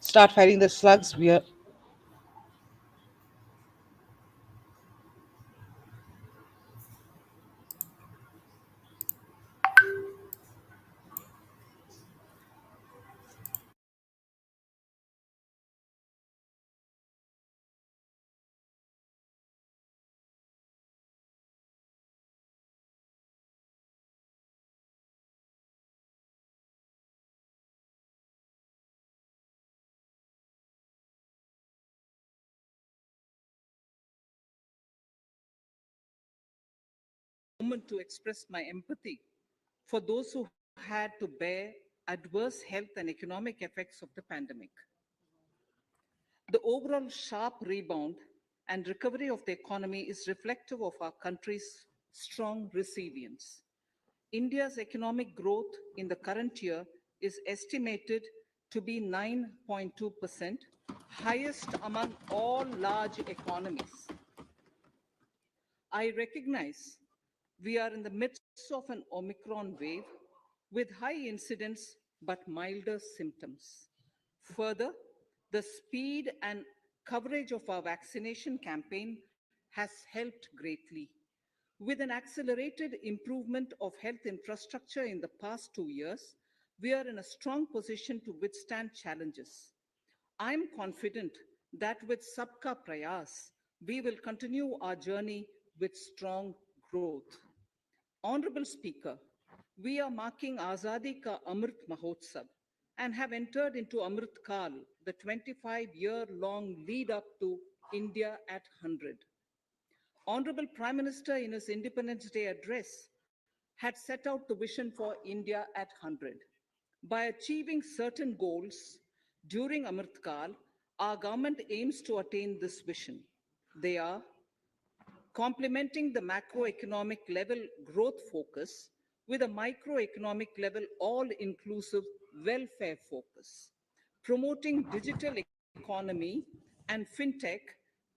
start fighting the slugs. We are moment to express my empathy for those who had to bear adverse health and economic effects of the pandemic. The overall sharp rebound and recovery of the economy is reflective of our country's strong resilience. India's economic growth in the current year is estimated to be 9.2%, highest among all large economies. I recognize we are in the midst of an Omicron wave with high incidence but milder symptoms. Further, the speed and coverage of our vaccination campaign has helped greatly. With an accelerated improvement of health infrastructure in the past 2 years, we are in a strong position to withstand challenges. I am confident that with Sabka Prayas, we will continue our journey with strong growth. Honorable Speaker, we are marking Azadi Ka Amrit Mahotsav and have entered into Amrit Kal, the 25-year-long lead up to India at 100. Honorable Prime Minister, in his Independence Day address, had set out the vision for India at 100. By achieving certain goals during Amrit Kal, our government aims to attain this vision. They are complementing the macroeconomic level growth focus with a microeconomic level all inclusive welfare focus, promoting digital economy and fintech,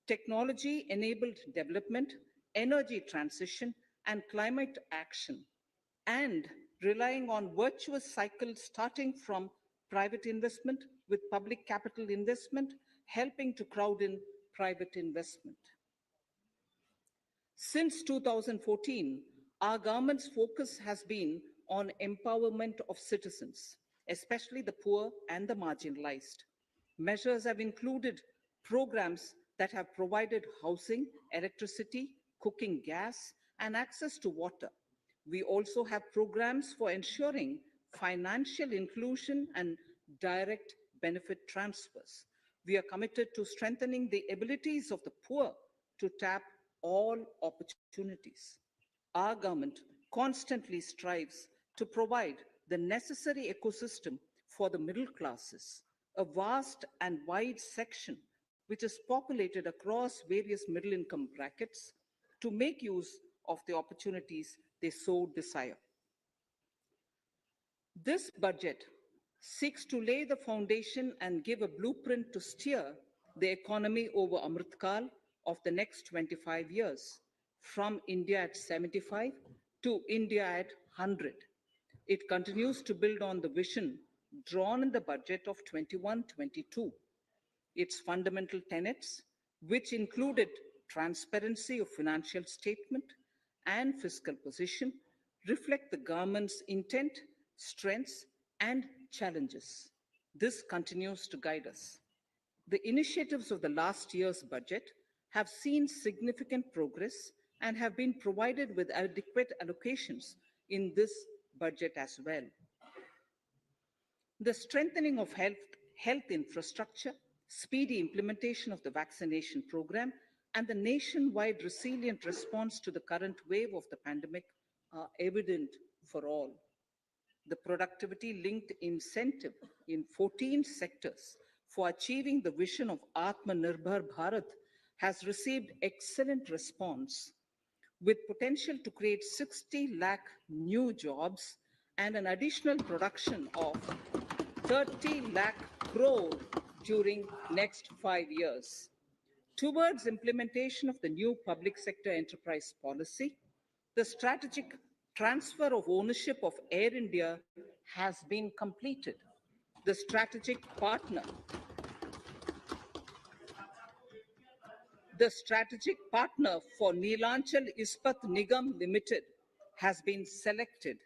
technology enabled development, energy transition, and climate action, and relying on virtuous cycle starting from private investment with public capital investment, helping to crowd in private investment. Since 2014, our government's focus has been on empowerment of citizens, especially the poor and the marginalized. Measures have included programs that have provided housing, electricity, cooking gas, and access to water. We also have programs for ensuring financial inclusion and direct benefit transfers. We are committed to strengthening the abilities of the poor to tap all opportunities. Our government constantly strives to provide the necessary ecosystem for the middle classes, a vast and wide section which is populated across various middle income brackets, to make use of the opportunities they so desire. This budget seeks to lay the foundation and give a blueprint to steer the economy over Amritkal of the next 25 years, from India at 75 to India at 100. It continues to build on the vision drawn in the budget of 21-22. Its fundamental tenets, which included transparency of financial statement and fiscal position, reflect the government's intent, strengths, and challenges. This continues to guide us. The initiatives of the last year's budget have seen significant progress and have been provided with adequate allocations in this budget as well. The strengthening of health infrastructure, speedy implementation of the vaccination program, and the nationwide resilient response to the current wave of the pandemic are evident for all. The productivity linked incentive in 14 sectors for achieving the vision of Atmanirbhar Bharat has received excellent response, with potential to create 60 lakh new jobs and an additional production of 30 lakh crore during next 5 years. Towards implementation of the new public sector enterprise policy, the strategic transfer of ownership of Air India has been completed. The strategic partner The strategic partner for Neelanchal Ispat Nigam Limited has been selected.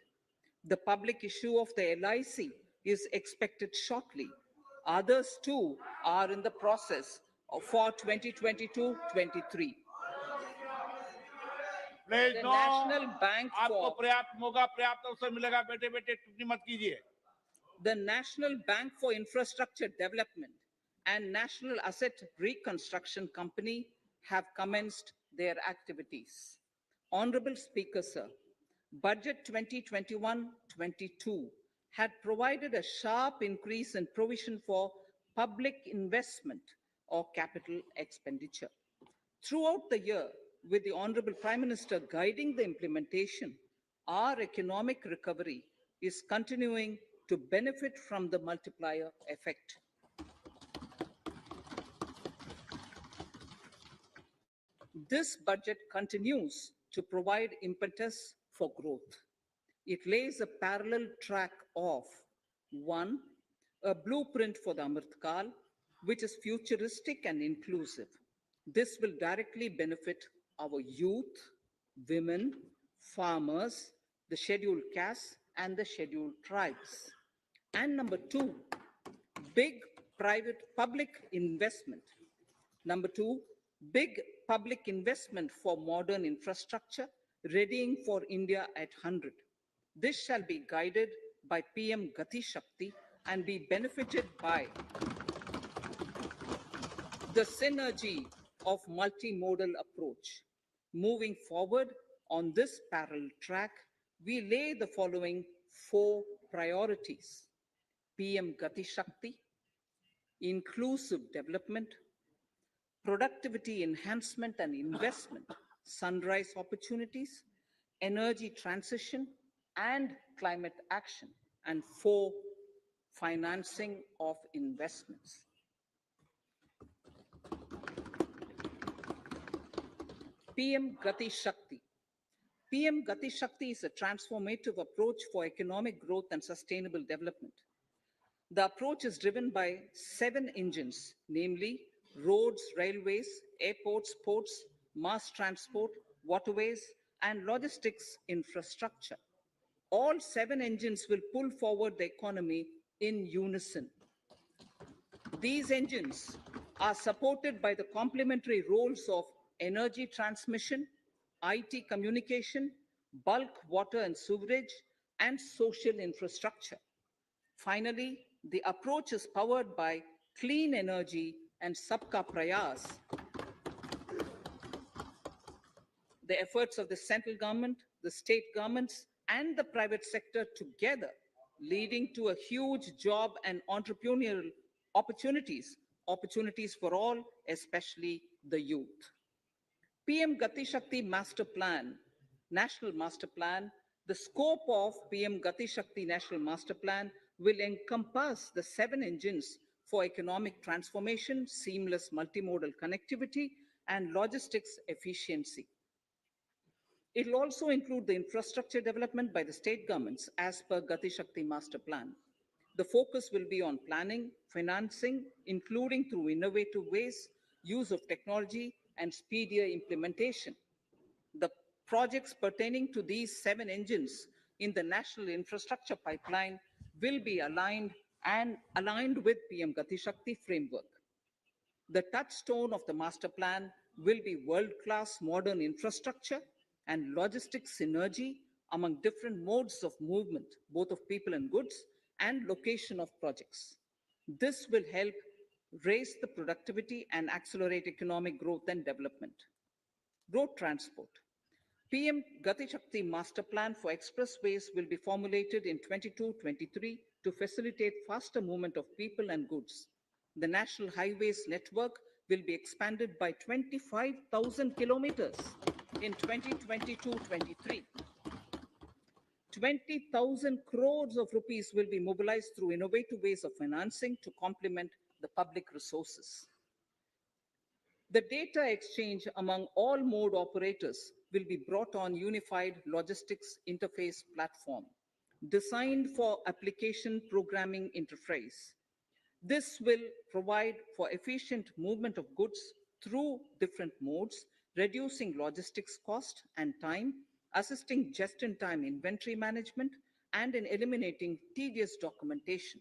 The public issue of the LIC is expected shortly. Others too are in the process for 2022-23. Please The no, National Bank आपको for पर्याप्त मौका, पर्याप्त अवसर मिलेगा। बेटे बेटे टिप्पणी मत कीजिए। the National Bank for Infrastructure Development and National Asset Reconstruction Company have commenced their activities. Honorable Speaker, sir, Budget 2021-22 had provided a sharp increase in provision for public investment or capital expenditure. Throughout the year, with the Honorable Prime Minister guiding the implementation, our economic recovery is continuing to benefit from the multiplier effect. This budget continues to provide impetus for growth. It lays a parallel track of one, a blueprint for the Amrit Kal, which is futuristic and inclusive. This will directly benefit our youth, women, farmers, the scheduled castes, and the scheduled tribes. And number two, big private public investment. Number two, big public investment for modern infrastructure, readying for India at 100. This shall be guided by PM Gati Shakti and be benefited by the synergy of multimodal approach. Moving forward on this parallel track, we lay the following four priorities: PM Gati Shakti, inclusive development, productivity enhancement and investment, sunrise opportunities, energy transition, and climate action, and four, financing of investments. PM Gati Shakti. PM Gati Shakti is a transformative approach for economic growth and sustainable development. The approach is driven by seven engines, namely roads, railways, airports, ports, mass transport, waterways, and logistics infrastructure. All seven engines will pull forward the economy in unison. These engines are supported by the complementary roles of energy transmission, IT communication, bulk water and sewerage, and social infrastructure. Finally, the approach is powered by clean energy and Sabka Prayas, the efforts of the central government, the state governments, and the private sector together, leading to a huge job and entrepreneurial opportunities for all, especially the youth. PM Gati Shakti Master Plan, National Master Plan, the scope of PM Gati Shakti National Master Plan will encompass the seven engines for economic transformation, seamless multimodal connectivity, and logistics efficiency. It will also include the infrastructure development by the state governments as per Gati Shakti Master Plan. The focus will be on planning, financing, including through innovative ways, use of technology, and speedier implementation. The projects pertaining to these seven engines in the national infrastructure pipeline will be aligned with PM Gati Shakti framework. The touchstone of the master plan will be world-class modern infrastructure and logistics synergy among different modes of movement, both of people and goods, and location of projects. This will help raise the productivity and accelerate economic growth and development. Road transport. PM Gati Shakti Master Plan for expressways will be formulated in 22-23 to facilitate faster movement of people and goods. The national highways network will be expanded by 25,000 kilometers in 2022-23. 20,000 crores of rupees will be mobilized through innovative ways of financing to complement the public resources. The data exchange among all mode operators will be brought on unified logistics interface platform designed for application programming interface. This will provide for efficient movement of goods, through different modes, reducing logistics cost and time, assisting just-in-time inventory management, and in eliminating tedious documentation.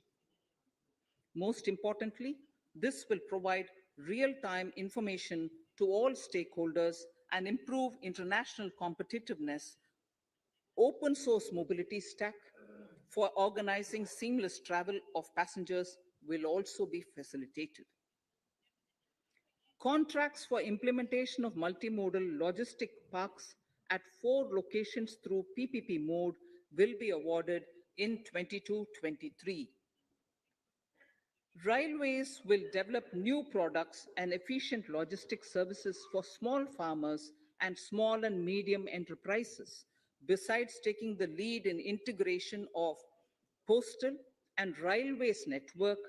Most importantly, this will provide real-time information to all stakeholders and improve international competitiveness. Open source mobility stack for organizing seamless travel of passengers will also be facilitated. Contracts for implementation of multimodal logistic parks at 4 locations through PPP mode will be awarded in 22-23. Railways will develop new products and efficient logistics services for small farmers and small and medium enterprises, besides taking the lead in integration of postal and railways network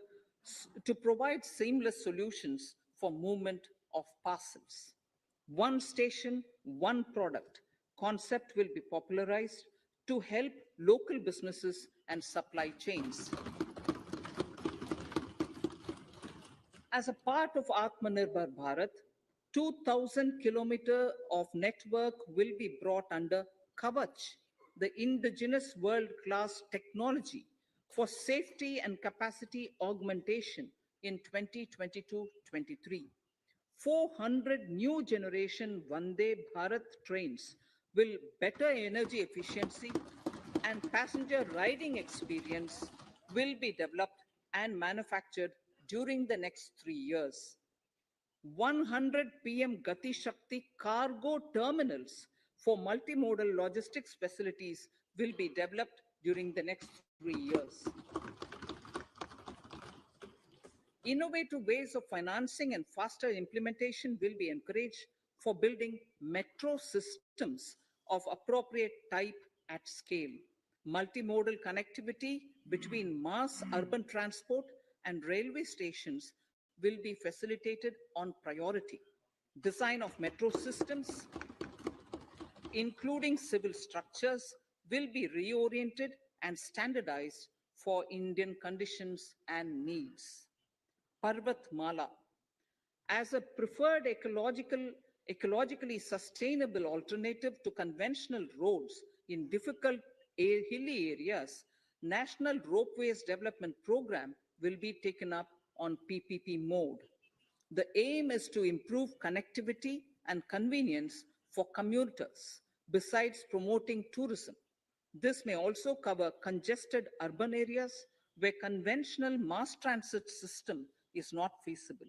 to provide seamless solutions for movement of parcels. One station, one product concept will be popularized to help local businesses and supply chains. As a part of Atmanirbhar Bharat, 2,000 kilometers of network will be brought under Kavach, the indigenous world-class technology for safety and capacity augmentation in 2022-23. 400 new generation Vande Bharat trains will better energy efficiency and passenger riding experience will be developed and manufactured during the next 3 years. 100 PM Gati Shakti cargo terminals for multimodal logistics facilities will be developed during the next 3 years. Innovative ways of financing and faster implementation will be encouraged for building metro systems of appropriate type at scale. Multimodal connectivity between mass urban transport and railway stations will be facilitated on priority. Design of metro systems, including civil structures, will be reoriented and standardized for Indian conditions and needs. Parvatmala, as a preferred ecologically sustainable alternative to conventional roads in difficult hilly areas, National Ropeways Development Program will be taken up on PPP mode. The aim is to improve connectivity and convenience for commuters, besides promoting tourism. This may also cover congested urban areas where conventional mass transit system is not feasible.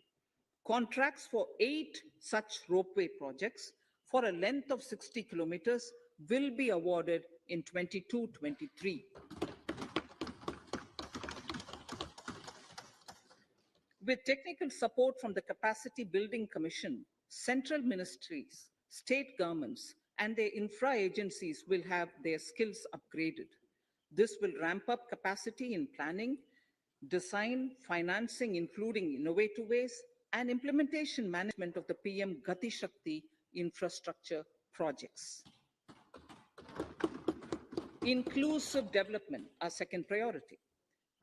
Contracts for 8 such ropeway projects for a length of 60 kilometers will be awarded in 22-23. With technical support from the Capacity Building Commission, central ministries, state governments, and their infra agencies will have their skills upgraded. This will ramp up capacity in planning, design, financing, including innovative ways, and implementation management of the PM Gati Shakti infrastructure projects. Inclusive development, our second priority.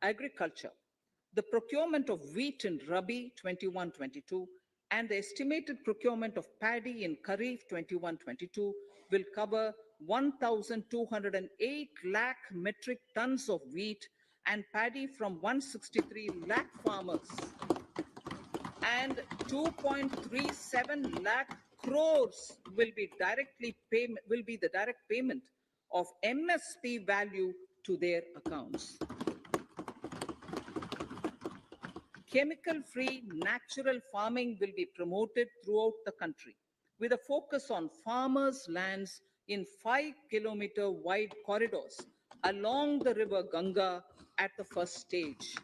Agriculture. The procurement of wheat in Rabi 21-22 and the estimated procurement of paddy in Kharif 21-22 will cover 1,208 lakh metric tons of wheat and paddy from 163 lakh farmers and 2.37 lakh crores will be the direct payment of MSP value to their accounts. Chemical-free natural farming will be promoted throughout the country with a focus on farmers' lands in 5-kilometer wide corridors along the river Ganga at the first stage.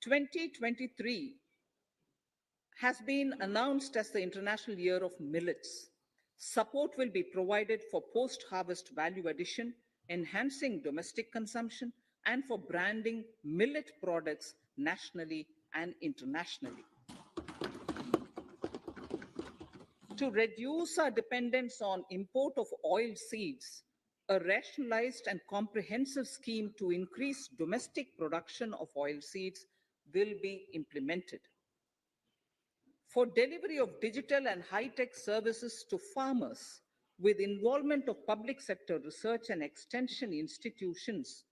2023 has been announced as the International Year of Millets. Support will be provided for post-harvest value addition, enhancing domestic consumption, and for branding millet products nationally and internationally. To reduce our dependence on import of oil seeds, a rationalized and comprehensive scheme to increase domestic production of oil seeds will be implemented. for delivery of digital and high-tech services to farmers with involvement of public sector research and extension institutions,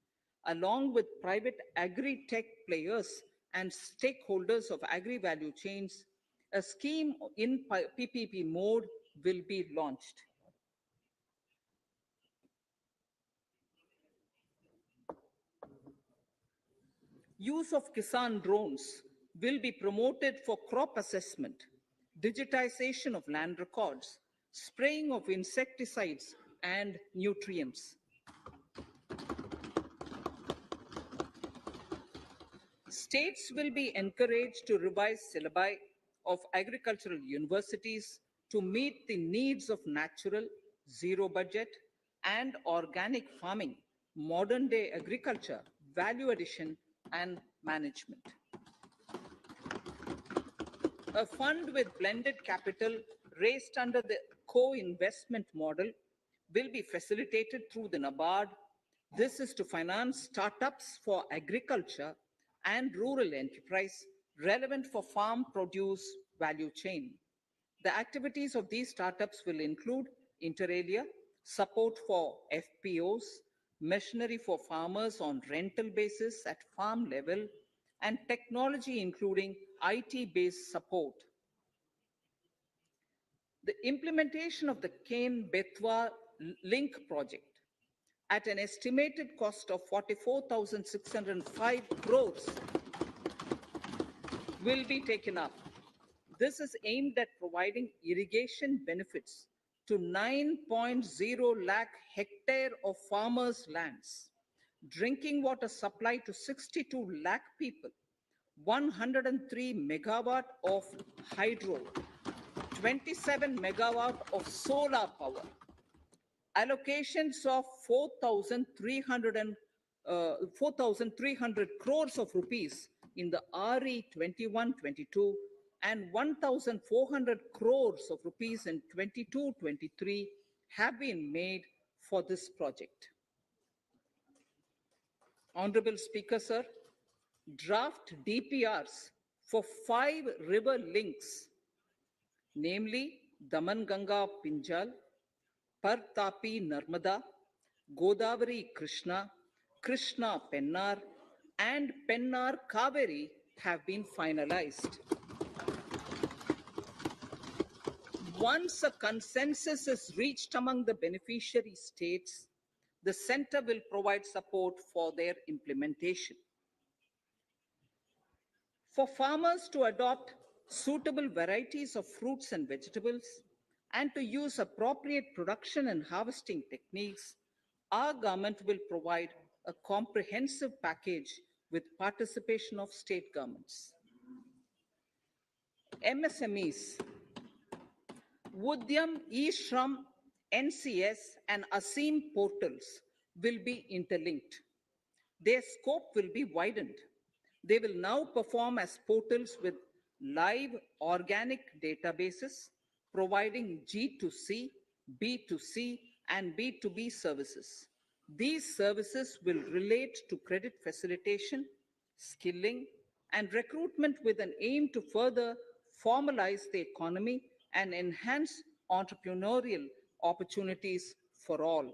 along with private agri-tech players and stakeholders of agri-value chains, a scheme in PPP mode will be launched. Use of Kisan drones will be promoted for crop assessment, digitization of land records, spraying of insecticides and nutrients. States will be encouraged to revise syllabi of agricultural universities to meet the needs of natural, zero budget, and organic farming, modern day agriculture, value addition, and management. A fund with blended capital raised under the co-investment model will be facilitated through the NABARD. This is to finance startups for agriculture and rural enterprise relevant for farm produce value chain. The activities of these startups will include inter alia, support for FPOs, machinery for farmers on rental basis at farm level, and technology including IT-based support. The implementation of the Kane Betwa Link project at an estimated cost of 44,605 crores will be taken up. This is aimed at providing irrigation benefits to 9.0 lakh hectare of farmers' lands, drinking water supply to 62 lakh people, 103 megawatt of hydro, 27 megawatt of solar power, allocations of 4,300 crores of rupees in the RE 21-22 and 1,400 crores of rupees in 22-23 have been made for this project. Honorable Speaker, sir, draft DPRs for 5 river links, namely Daman Ganga Pinjal, Partapi Narmada, Godavari Krishna, Krishna Pennar, and Pennar Kaveri have been finalized. Once a consensus is reached among the beneficiary states, the center will provide support for their implementation. For farmers to adopt suitable varieties of fruits and vegetables and to use appropriate production and harvesting techniques, our government will provide a comprehensive package with participation of state governments. MSMEs, Udyam, eShram, NCS, and ASEEM portals will be interlinked. Their scope will be widened. They will now perform as portals with live organic databases, providing G2C, B2C, and B2B services. These services will relate to credit facilitation, skilling, and recruitment with an aim to further formalize the economy and enhance entrepreneurial opportunities for all.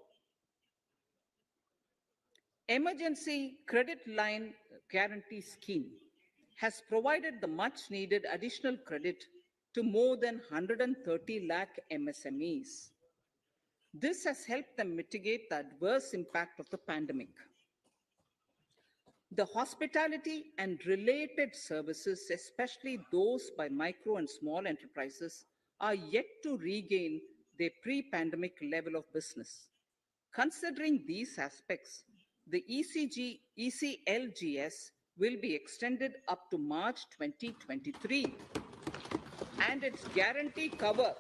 Emergency Credit Line Guarantee Scheme has provided the much needed additional credit to more than 130 lakh MSMEs. This has helped them mitigate the adverse impact of the pandemic. The hospitality and related services, especially those by micro and small enterprises, are yet to regain their pre-pandemic level of business. Considering these aspects, the ECLGS will be extended up to March 2023, and its guarantee cover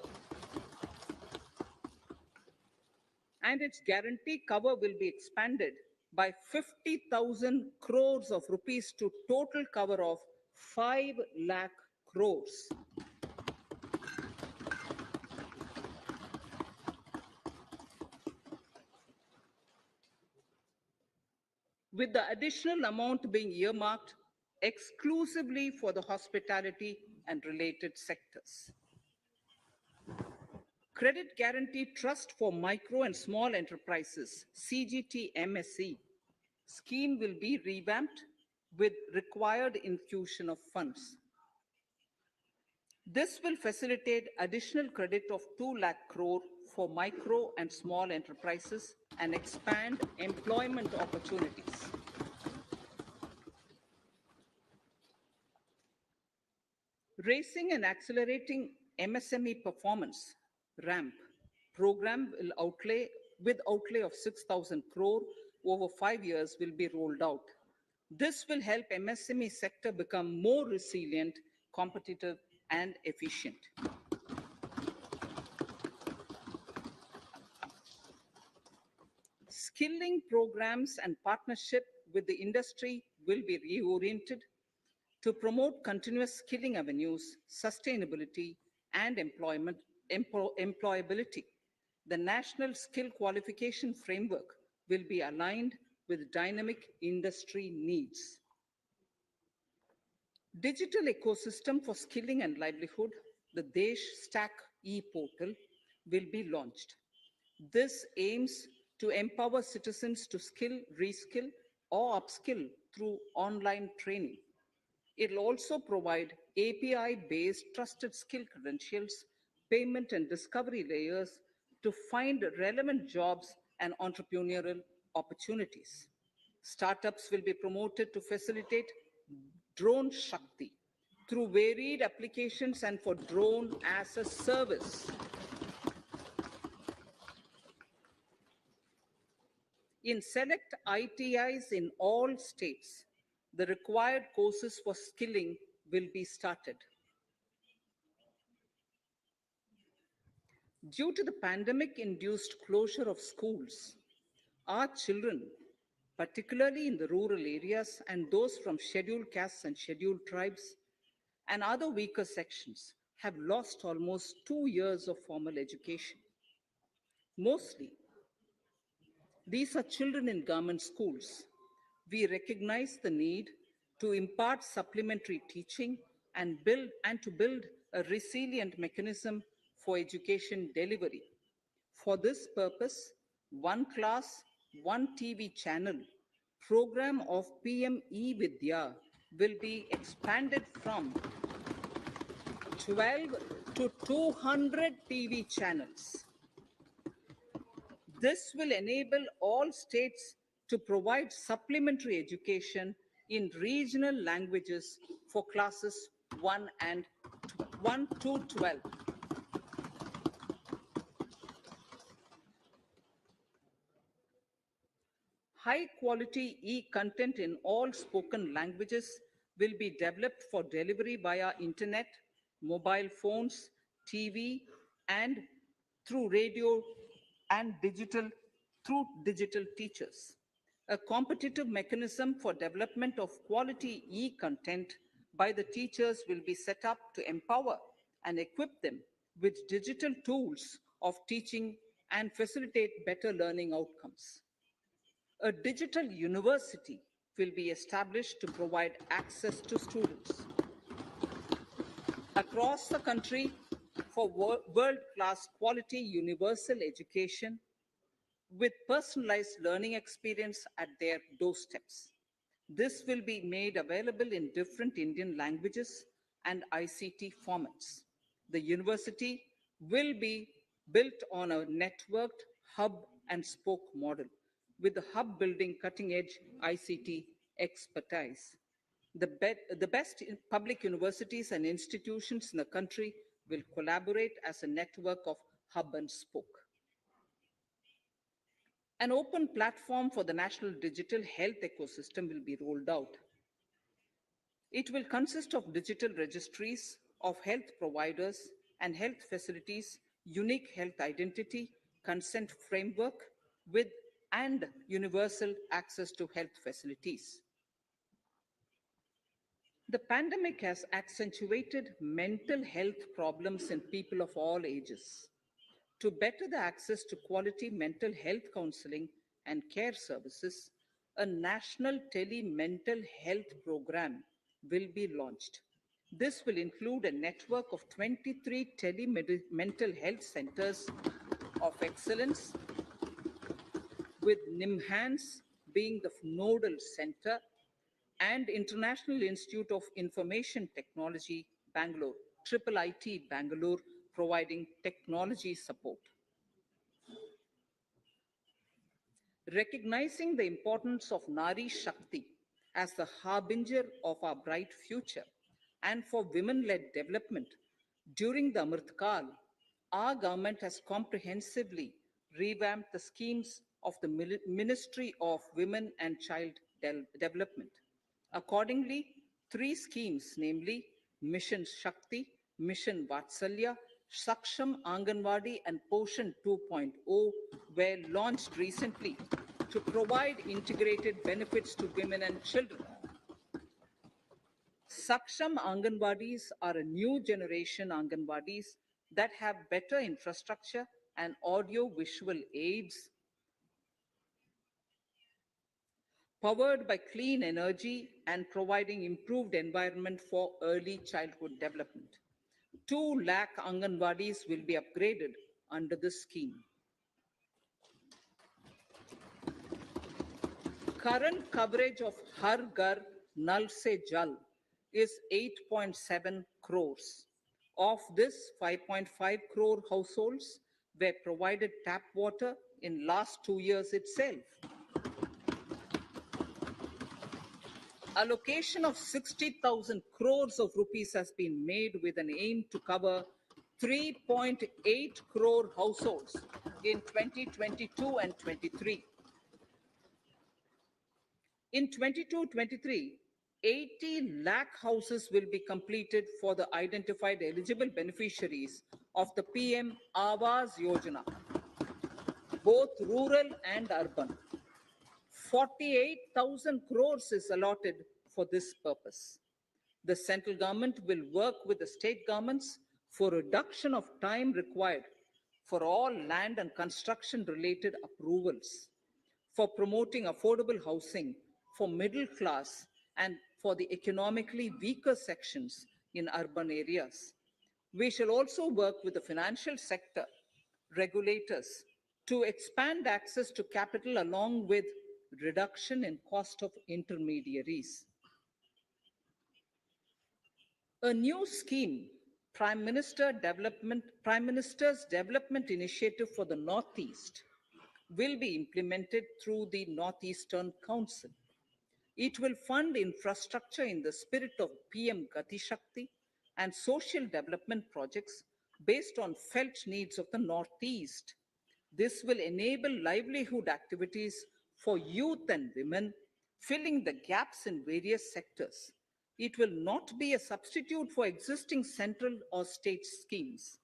will be expanded by 50,000 crores of rupees to total cover of 5 lakh crores. With the additional amount being earmarked, exclusively for the hospitality and related sectors. Credit Guarantee Trust for Micro and Small Enterprises, CGTMSE, scheme will be revamped with required infusion of funds. This will facilitate additional credit of 2 lakh crore for micro and small enterprises and expand employment opportunities. Raising and accelerating MSME performance ramp program will outlay of 6,000 crore over 5 years will be rolled out. This will help MSME sector become more resilient, competitive, and efficient. Skilling programs and partnership with the industry will be reoriented to promote continuous skilling avenues, sustainability, and employability. The National Skill Qualification Framework will be aligned with dynamic industry needs. Digital ecosystem for skilling and livelihood, the Desh Stack e-portal, will be launched. This aims to empower citizens to skill, reskill, or upskill through online training. It will also provide API-based trusted skill credentials, payment and discovery layers to find relevant jobs and entrepreneurial opportunities. Startups will be promoted to facilitate drone Shakti through varied applications and for drone as a service. In select ITIs in all states, the required courses for skilling will be started. Due to the pandemic induced closure of schools, our children, particularly in the rural areas and those from scheduled castes and scheduled tribes and other weaker sections, have lost almost 2 years of formal education. Mostly, these are children in government schools. We recognize the need to impart supplementary teaching and to build a resilient mechanism for education delivery. For this purpose, One Class, One TV channel program of PM E-Vidya will be expanded from 12 to 200 TV channels. This will enable all states to provide supplementary education in regional languages for classes 1 to 12. High quality e-content in all spoken languages will be developed for delivery via internet, mobile phones, TV, and through radio and digital teachers. A competitive mechanism for development of quality e-content by the teachers will be set up to empower and equip them with digital tools of teaching and facilitate better learning outcomes. A digital university will be established to provide access to students across the country for world-class quality universal education with personalized learning experience at their doorsteps. This will be made available in different Indian languages and ICT formats. The university will be built on a networked hub and spoke model, with the hub building cutting edge ICT expertise. The best public universities and institutions in the country will collaborate as a network of hub and spoke. An open platform for the national digital health ecosystem will be rolled out. It will consist of digital registries of health providers and health facilities, unique health identity, consent framework with and universal access to health facilities. The pandemic has accentuated mental health problems in people of all ages. To better the access to quality mental health counseling and care services, a national tele-mental health program will be launched. This will include a network of 23 mental health centers of excellence, with NIMHANS being the nodal center, and International Institute of Information Technology, Bangalore, Triple IT Bangalore, providing technology support. Recognizing the importance of Nari Shakti as the harbinger of our bright future and for women led development, during the Amrit Kal, our government has comprehensively revamped the schemes of the Ministry of Women and Child Development. Accordingly, three schemes, namely Mission Shakti, Mission Vatsalya, Saksham Anganwadi, and Poshan 2.0, were launched recently to provide integrated benefits to women and children. Saksham Anganwadis are a new generation Anganwadis that have better infrastructure and audio visual aids, powered by clean energy and providing improved environment for early childhood development. 2 lakh Anganwadis will be upgraded under this scheme. Current coverage of Har Ghar Nal Se Jal is 8.7 crores. Of this, 5.5 crore households were provided tap water in last 2 years itself. Allocation of 60,000 crores of rupees has been made with an aim to cover 3.8 crore households in 2022 and 23. In 22-23, 80 lakh houses will be completed for the identified eligible beneficiaries of the PM Awas Yojana, both rural and urban. 48,000 crores is allotted for this purpose. The central government will work with the state governments for reduction of time required for all land and construction related approvals, for promoting affordable housing for middle class and for the economically weaker sections in urban areas. We shall also work with the financial sector regulators to expand access to capital along with reduction in cost of intermediaries. A new scheme, Prime Minister's Development Initiative for the Northeast, will be implemented through the Northeastern Council. It will fund infrastructure in the spirit of PM Gati Shakti and social development projects based on felt needs of the Northeast. This will enable livelihood activities for youth and women, filling the gaps in various sectors. It will not be a substitute for existing central or state schemes.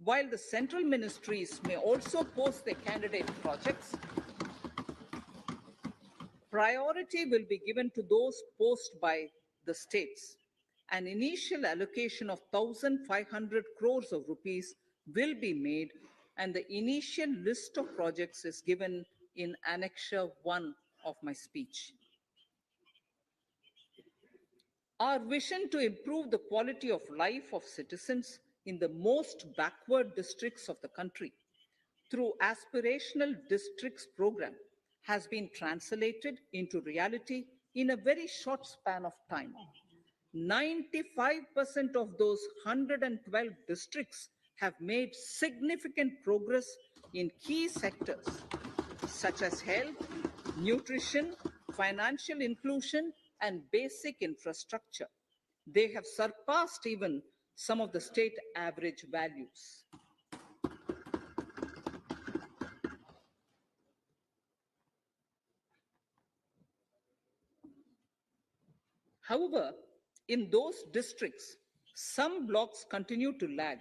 While the central ministries may also post their candidate projects, priority will be given to those posted by the states. An initial allocation of 1,500 crores of rupees will be made, and the initial list of projects is given in Annexure 1 of my speech. Our vision to improve the quality of life of citizens in the most backward districts of the country through aspirational districts program has been translated into reality in a very short span of time. 95% of those 112 districts have made significant progress in key sectors such as health, nutrition, financial inclusion, and basic infrastructure. They have surpassed even some of the state average values. However, in those districts, some blocks continue to lag.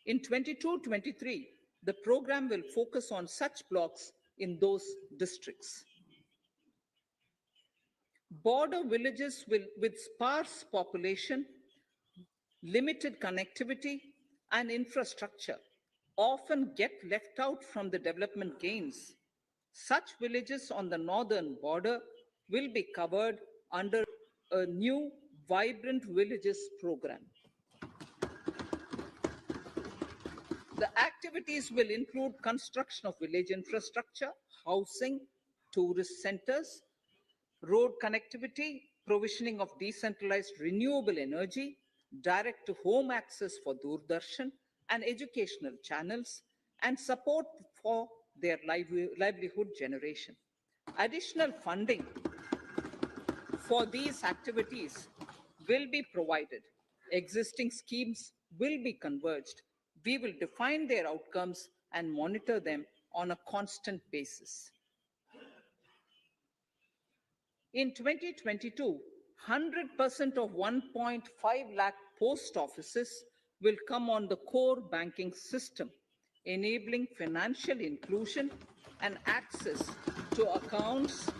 In 22-23, the program will focus on such blocks in those districts. Border villages with sparse population, limited connectivity, and infrastructure often get left out from the development gains. Such villages on the northern border will be covered under a new Vibrant Villages program. The activities will include construction of village infrastructure, housing, tourist centers, road connectivity, provisioning of decentralized renewable energy, direct to home access for Doordarshan and educational channels, and support for their livelihood generation. Additional funding for these activities will be provided. Existing schemes will be converged. We will define their outcomes and monitor them on a constant basis. In 2022, 100% of 1.5 lakh post offices will come on the core banking system, enabling financial inclusion and access to accounts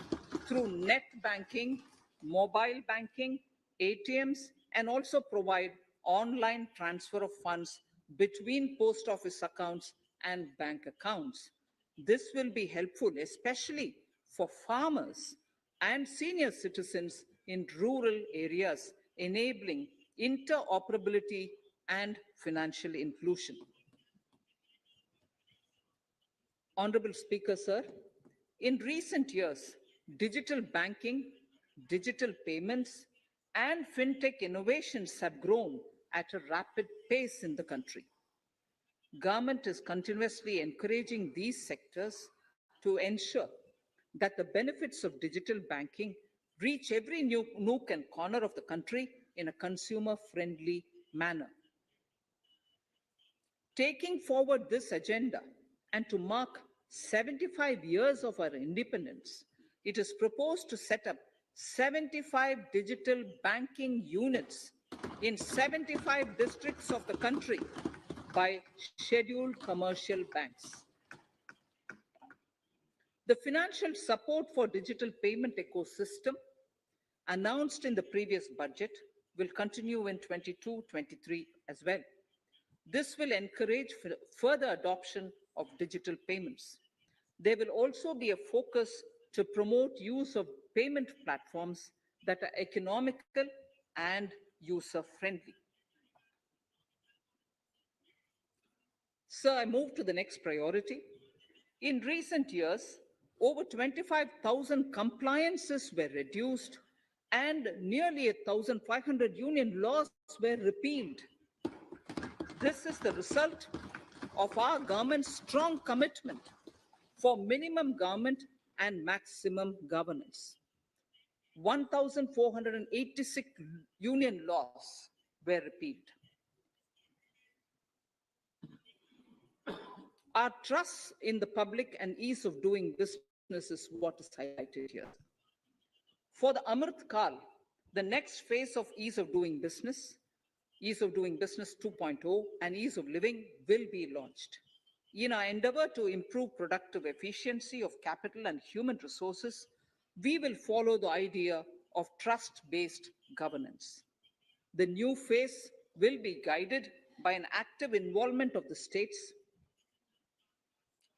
through net banking, mobile banking, ATMs, and also provide online transfer of funds between post office accounts and bank accounts. This will be helpful, especially for farmers and senior citizens in rural areas, enabling interoperability and financial inclusion. Honorable Speaker, sir, in recent years, digital banking, digital payments, and fintech innovations have grown at a rapid pace in the country. Government is continuously encouraging these sectors to ensure that the benefits of digital banking reach every nook and corner of the country in a consumer-friendly manner. Taking forward this agenda and to mark 75 years of our independence, it is proposed to set up 75 digital banking units in 75 districts of the country by scheduled commercial banks. The financial support for digital payment ecosystem announced in the previous budget will continue in 22-23 as well. This will encourage further adoption of digital payments. There will also be a focus to promote use of payment platforms that are economical and user-friendly. Sir, I move to the next priority. In recent years, over 25,000 compliances were reduced and nearly 1,500 union laws were repealed. This is the result of our government's strong commitment for minimum government and maximum governance. 1,486 union laws were repealed. Our trust in the public and ease of doing business is what is highlighted here. For the Amrit Kal, the next phase of ease of doing business 2.0, and ease of living will be launched. In our endeavor to improve productive efficiency of capital and human resources, we will follow the idea of trust-based governance. The new phase will be guided by an active involvement of the states,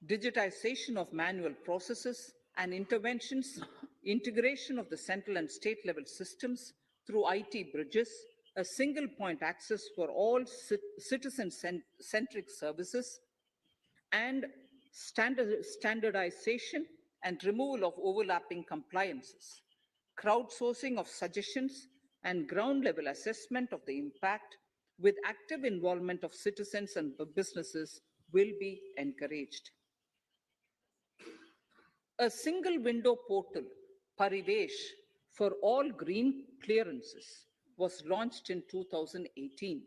digitization of manual processes and interventions, integration of the central and state level systems through IT bridges, a single point access for all citizen-centric services, and standardization and removal of overlapping compliances, crowdsourcing of suggestions, and ground level assessment of the impact with active involvement of citizens and businesses will be encouraged. A single window portal, Parivesh, for all green clearances was launched in 2018.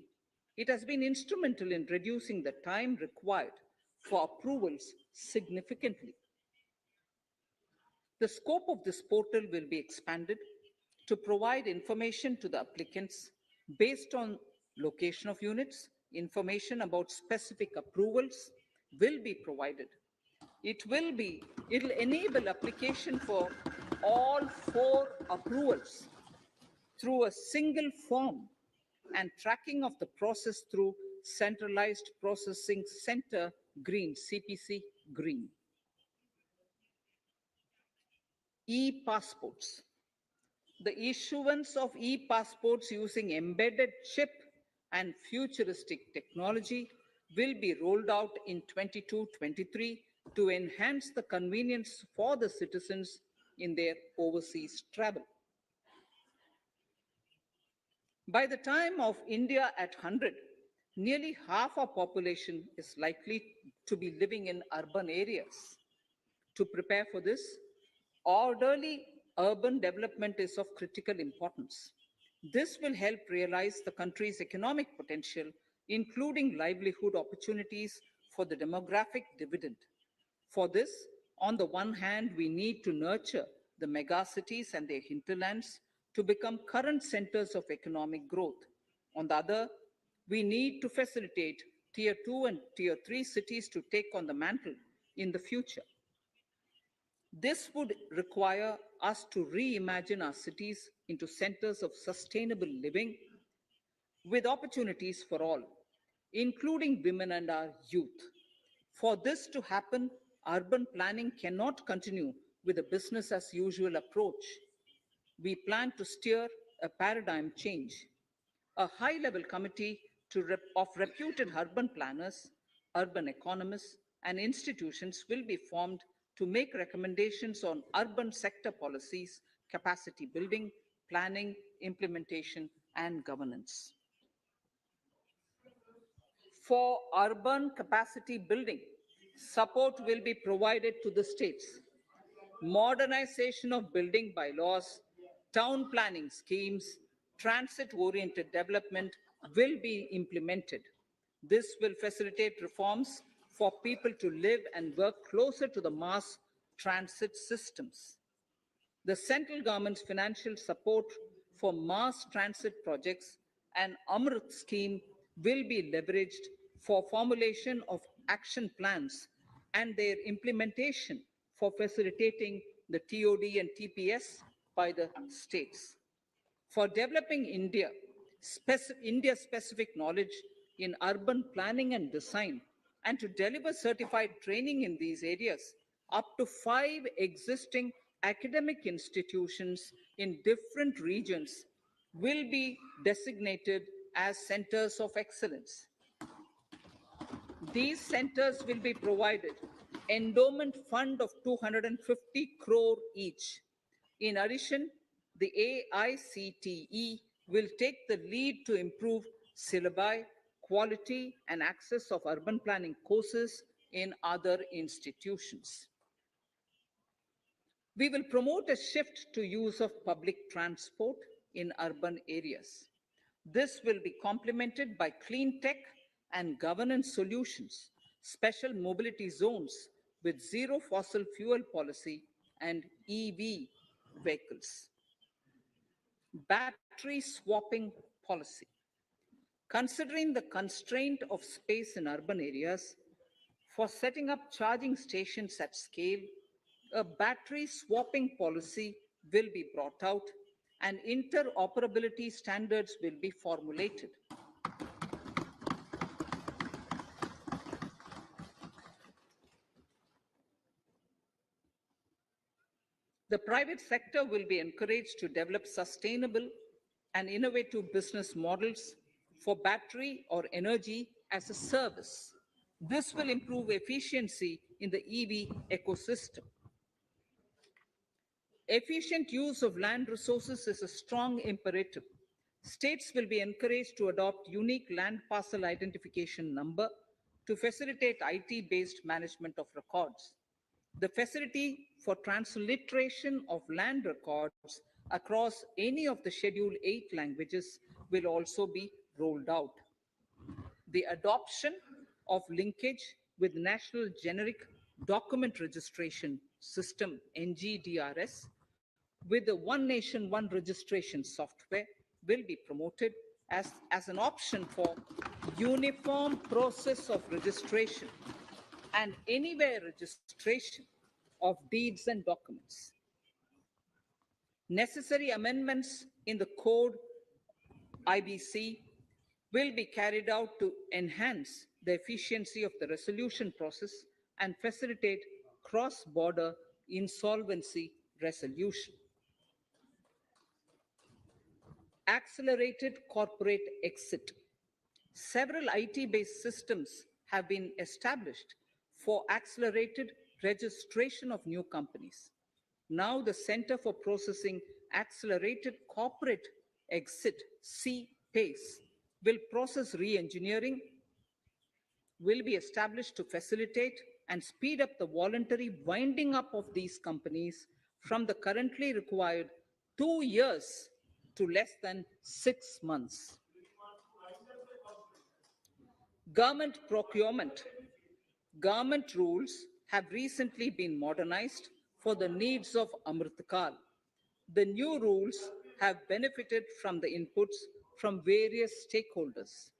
It has been instrumental in reducing the time required for approvals significantly. The scope of this portal will be expanded to provide information to the applicants based on location of units. Information about specific approvals will be provided. It'll enable application for all 4 approvals through a single form and tracking of the process through Centralized Processing Center Green, CPC Green. E-passports. The issuance of e-passports using embedded chip and futuristic technology will be rolled out in 22-23 to enhance the convenience for the citizens in their overseas travel. By the time of India at 100, nearly half our population is likely to be living in urban areas. To prepare for this, orderly urban development is of critical importance. This will help realize the country's economic potential, including livelihood opportunities for the demographic dividend. For this, on the one hand, we need to nurture the megacities and their hinterlands to become current centers of economic growth. On the other, we need to facilitate tier 2 and tier 3 cities to take on the mantle in the future. This would require us to reimagine our cities into centers of sustainable living with opportunities for all, including women and our youth. For this to happen, urban planning cannot continue with a business as usual approach. We plan to steer a paradigm change. A high level committee of reputed urban planners, urban economists, and institutions will be formed to make recommendations on urban sector policies, capacity building, planning, implementation, and governance. For urban capacity building, support will be provided to the states. Modernization of building bylaws, town planning schemes, transit oriented development will be implemented. This will facilitate reforms for people to live and work closer to the mass transit systems. The central government's financial support for mass transit projects and Amrit scheme will be leveraged for formulation of action plans and their implementation for facilitating the TOD and TPS by the states. For developing India-specific knowledge in urban planning and design, and to deliver certified training in these areas, up to 5 existing academic institutions in different regions will be designated as centers of excellence. These centers will be provided endowment fund of 250 crore each. In addition, the AICTE will take the lead to improve syllabi, quality, and access of urban planning courses in other institutions. We will promote a shift to use of public transport in urban areas. This will be complemented by clean tech and governance solutions, special mobility zones with zero fossil fuel policy and EV vehicles. Battery swapping policy. Considering the constraint of space in urban areas, for setting up charging stations at scale, a battery swapping policy will be brought out and interoperability standards will be formulated. The private sector will be encouraged to develop sustainable and innovative business models for battery or energy as a service. This will improve efficiency in the EV ecosystem. Efficient use of land resources is a strong imperative. States will be encouraged to adopt unique land parcel identification number to facilitate IT-based management of records. The facility for transliteration of land records across any of the Schedule 8 languages will also be rolled out. The adoption of linkage with National Generic Document Registration System, NGDRS, with the One Nation, One Registration software will be promoted as an option for uniform process of registration and anywhere registration of deeds and documents. Necessary amendments in the code IBC will be carried out to enhance the efficiency of the resolution process and facilitate cross-border insolvency resolution. Accelerated corporate exit. Several IT based systems have been established for accelerated registration of new companies. Now, the Center for Processing Accelerated Corporate Exit, CPACE, will process re engineering, will be established to facilitate and speed up the voluntary winding up of these companies from the currently required 2 years to less than 6 months. Government procurement. Government rules have recently been modernized for the needs of Amritkal. The new rules have benefited from the inputs from various stakeholders.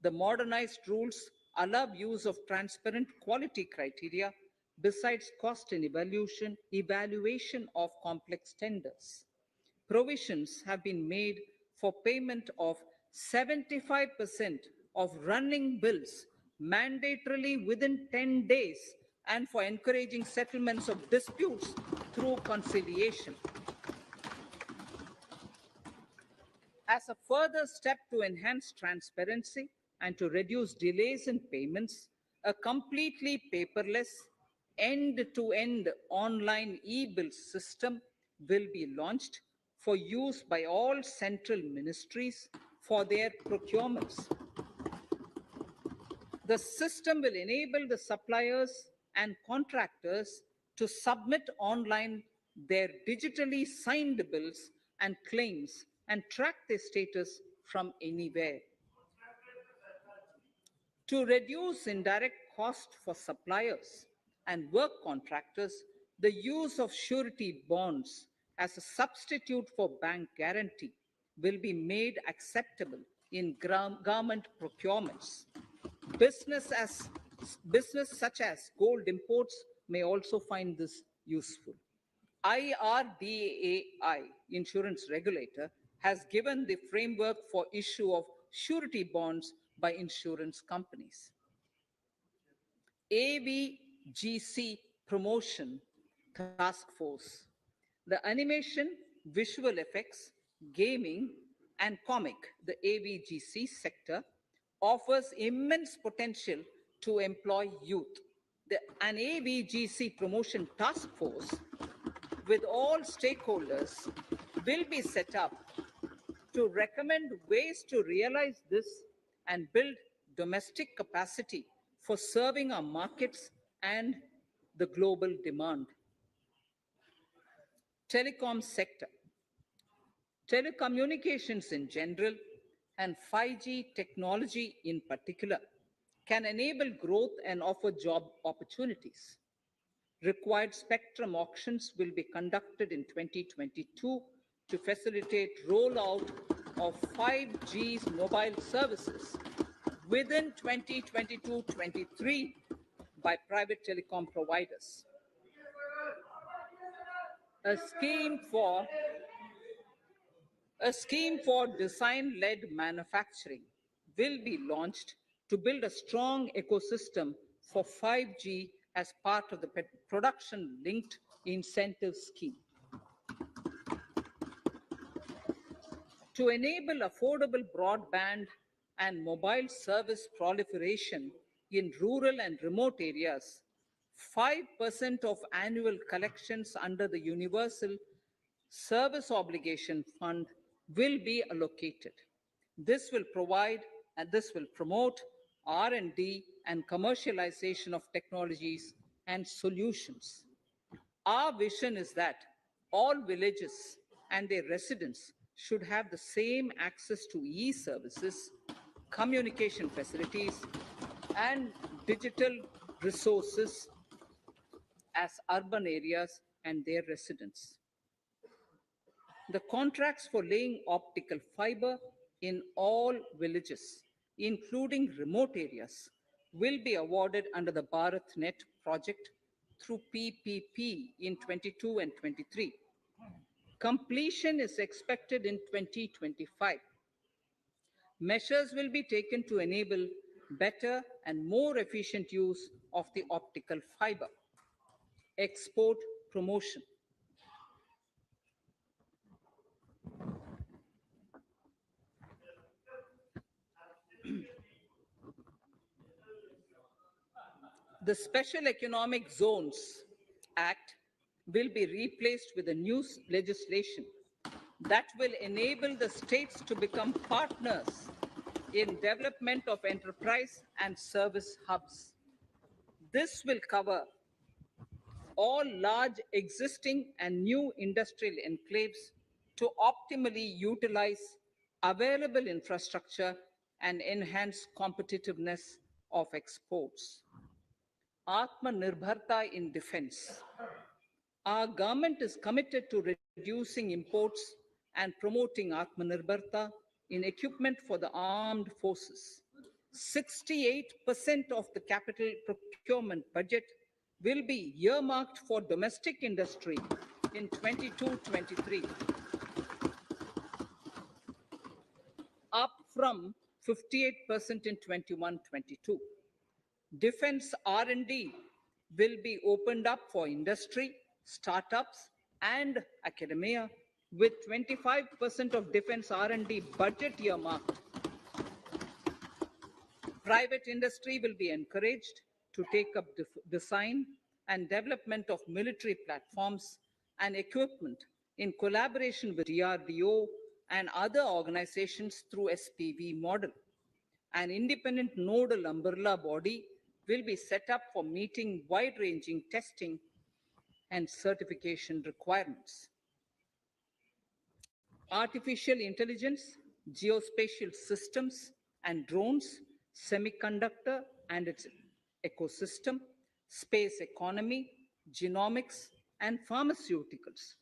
The modernized rules allow use of transparent quality criteria besides cost and evaluation of complex tenders. Provisions have been made for payment of 75% of running bills mandatorily within 10 days and for encouraging settlements of disputes through conciliation. As a further step to enhance transparency and to reduce delays in payments, a completely paperless, end to end online e bill system will be launched for use by all central ministries for their procurements. The system will enable the suppliers and contractors to submit online their digitally signed bills and claims and track their status from anywhere. To reduce indirect cost for suppliers and work contractors, the use of surety bonds as a substitute for bank guarantee will be made acceptable in government procurements. Business as Business such as gold imports may also find this useful. IRDAI, insurance regulator, has given the framework for issue of surety bonds by insurance companies. AVGC Promotion Task Force. The animation, visual effects, gaming, and comic, the AVGC sector, offers immense potential to employ youth. An AVGC Promotion Task Force with all stakeholders will be set up to recommend ways to realize this and build domestic capacity for serving our markets and the global demand. Telecom sector. Telecommunications in general and 5G technology in particular can enable growth and offer job opportunities. Required spectrum auctions will be conducted in 2022 to facilitate rollout of 5G's mobile services within 2022-23 by private telecom providers. A scheme for A scheme for design-led manufacturing will be launched to build a strong ecosystem for 5G as part of the production-linked incentive scheme. To enable affordable broadband and mobile service proliferation in rural and remote areas, 5% of annual collections under the Universal Service Obligation Fund will be allocated. This will provide and this will promote R&D and commercialization of technologies and solutions. Our vision is that all villages and their residents should have the same access to e-services, communication facilities, and digital resources as urban areas and their residents. The contracts for laying optical fiber in all villages, including remote areas, will be awarded under the BharatNet project through PPP in 22 and 23. Completion is expected in 2025. Measures will be taken to enable better and more efficient use of the optical fiber. Export promotion. The Special Economic Zones Act will be replaced with a new legislation that will enable the states to become partners in development of enterprise and service hubs. This will cover all large existing and new industrial enclaves to optimally utilize available infrastructure and enhance competitiveness of exports. Atmanirbharta in defense. Our government is committed to reducing imports and promoting Atmanirbharta in equipment for the armed forces. 68% of the capital procurement budget will be earmarked for domestic industry in 22-23, up from 58% in 21-22. Defense R&D will be opened up for industry, startups, and academia, with 25% of defense R&D budget earmarked. Private industry will be encouraged to take up design and development of military platforms and equipment in collaboration with DRDO and other organizations through SPV model. An independent nodal umbrella body will be set up for meeting wide-ranging testing and certification requirements. Artificial intelligence, geospatial systems and drones, semiconductor and its ecosystem, space economy, genomics and pharmaceuticals,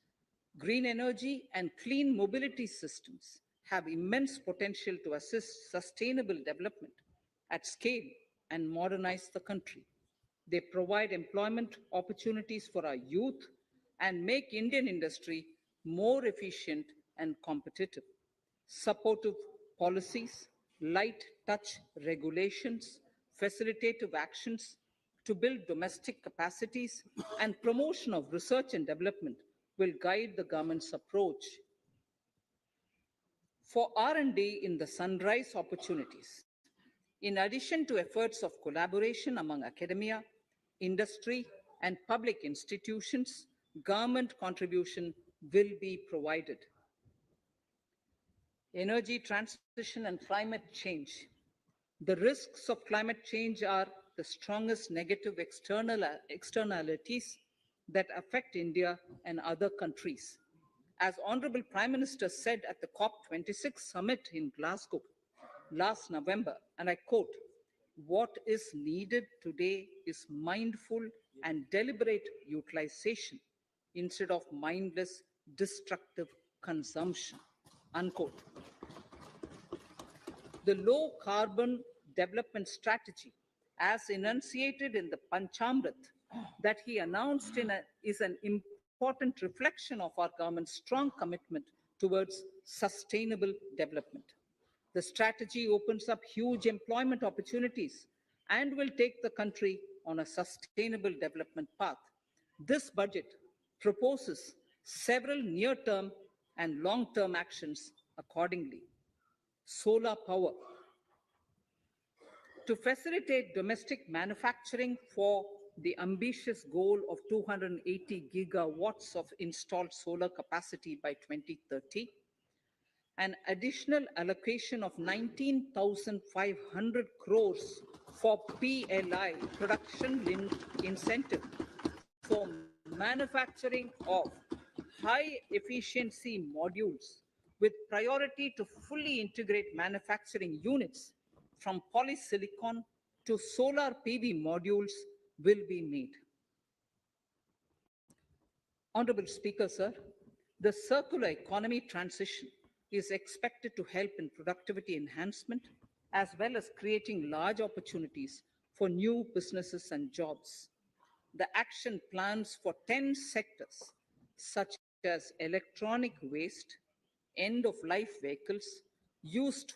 green energy and clean mobility systems have immense potential to assist sustainable development at scale and modernize the country. They provide employment opportunities for our youth and make Indian industry more efficient and competitive. Supportive policies, light touch regulations, facilitative actions to build domestic capacities, and promotion of research and development will guide the government's approach for R&D in the sunrise opportunities. In addition to efforts of collaboration among academia, industry, and public institutions, government contribution will be provided. Energy transition and climate change. The risks of climate change are the strongest negative externalities that affect India and other countries. As Honorable Prime Minister said at the COP26 summit in Glasgow last November, and I quote, "What is needed today is mindful and deliberate utilization instead of mindless, destructive consumption," unquote. The low carbon development strategy, as enunciated in the Panchamrit that he announced is an important reflection of our government's strong commitment towards sustainable development. The strategy opens up huge employment opportunities and will take the country on a sustainable development path. This budget proposes several near-term and long-term actions accordingly. Solar power. To facilitate domestic manufacturing for the ambitious goal of 280 gigawatts of installed solar capacity by 2030, an additional allocation of 19,500 crores for PLI, production-linked incentive, for manufacturing of high-efficiency modules with priority to fully integrate manufacturing units from polysilicon to solar PV modules will be made. Honorable Speaker, sir, the circular economy transition is expected to help in productivity enhancement as well as creating large opportunities for new businesses and jobs. The action plans for 10 sectors such as electronic waste, end-of-life vehicles, used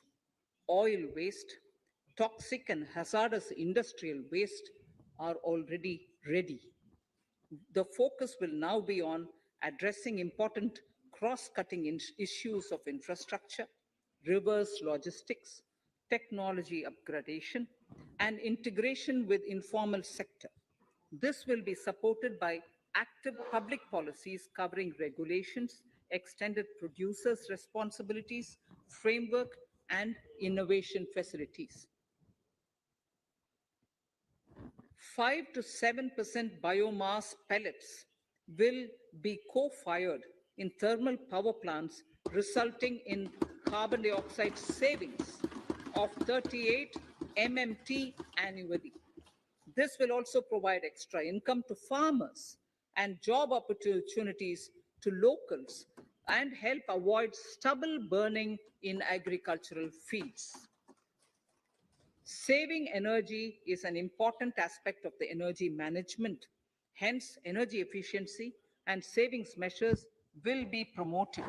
oil waste, toxic and hazardous industrial waste are already ready. The focus will now be on addressing important cross-cutting issues of infrastructure, reverse logistics, technology upgradation, and integration with informal sector. This will be supported by active public policies covering regulations, extended producers' responsibilities, framework, and innovation facilities. 5 to 7% biomass pellets will be co-fired in thermal power plants, resulting in carbon dioxide savings of 38 MMT annually. This will also provide extra income to farmers and job opportunities to locals and help avoid stubble burning in agricultural fields. Saving energy is an important aspect of the energy management. Hence, energy efficiency and savings measures will be promoted.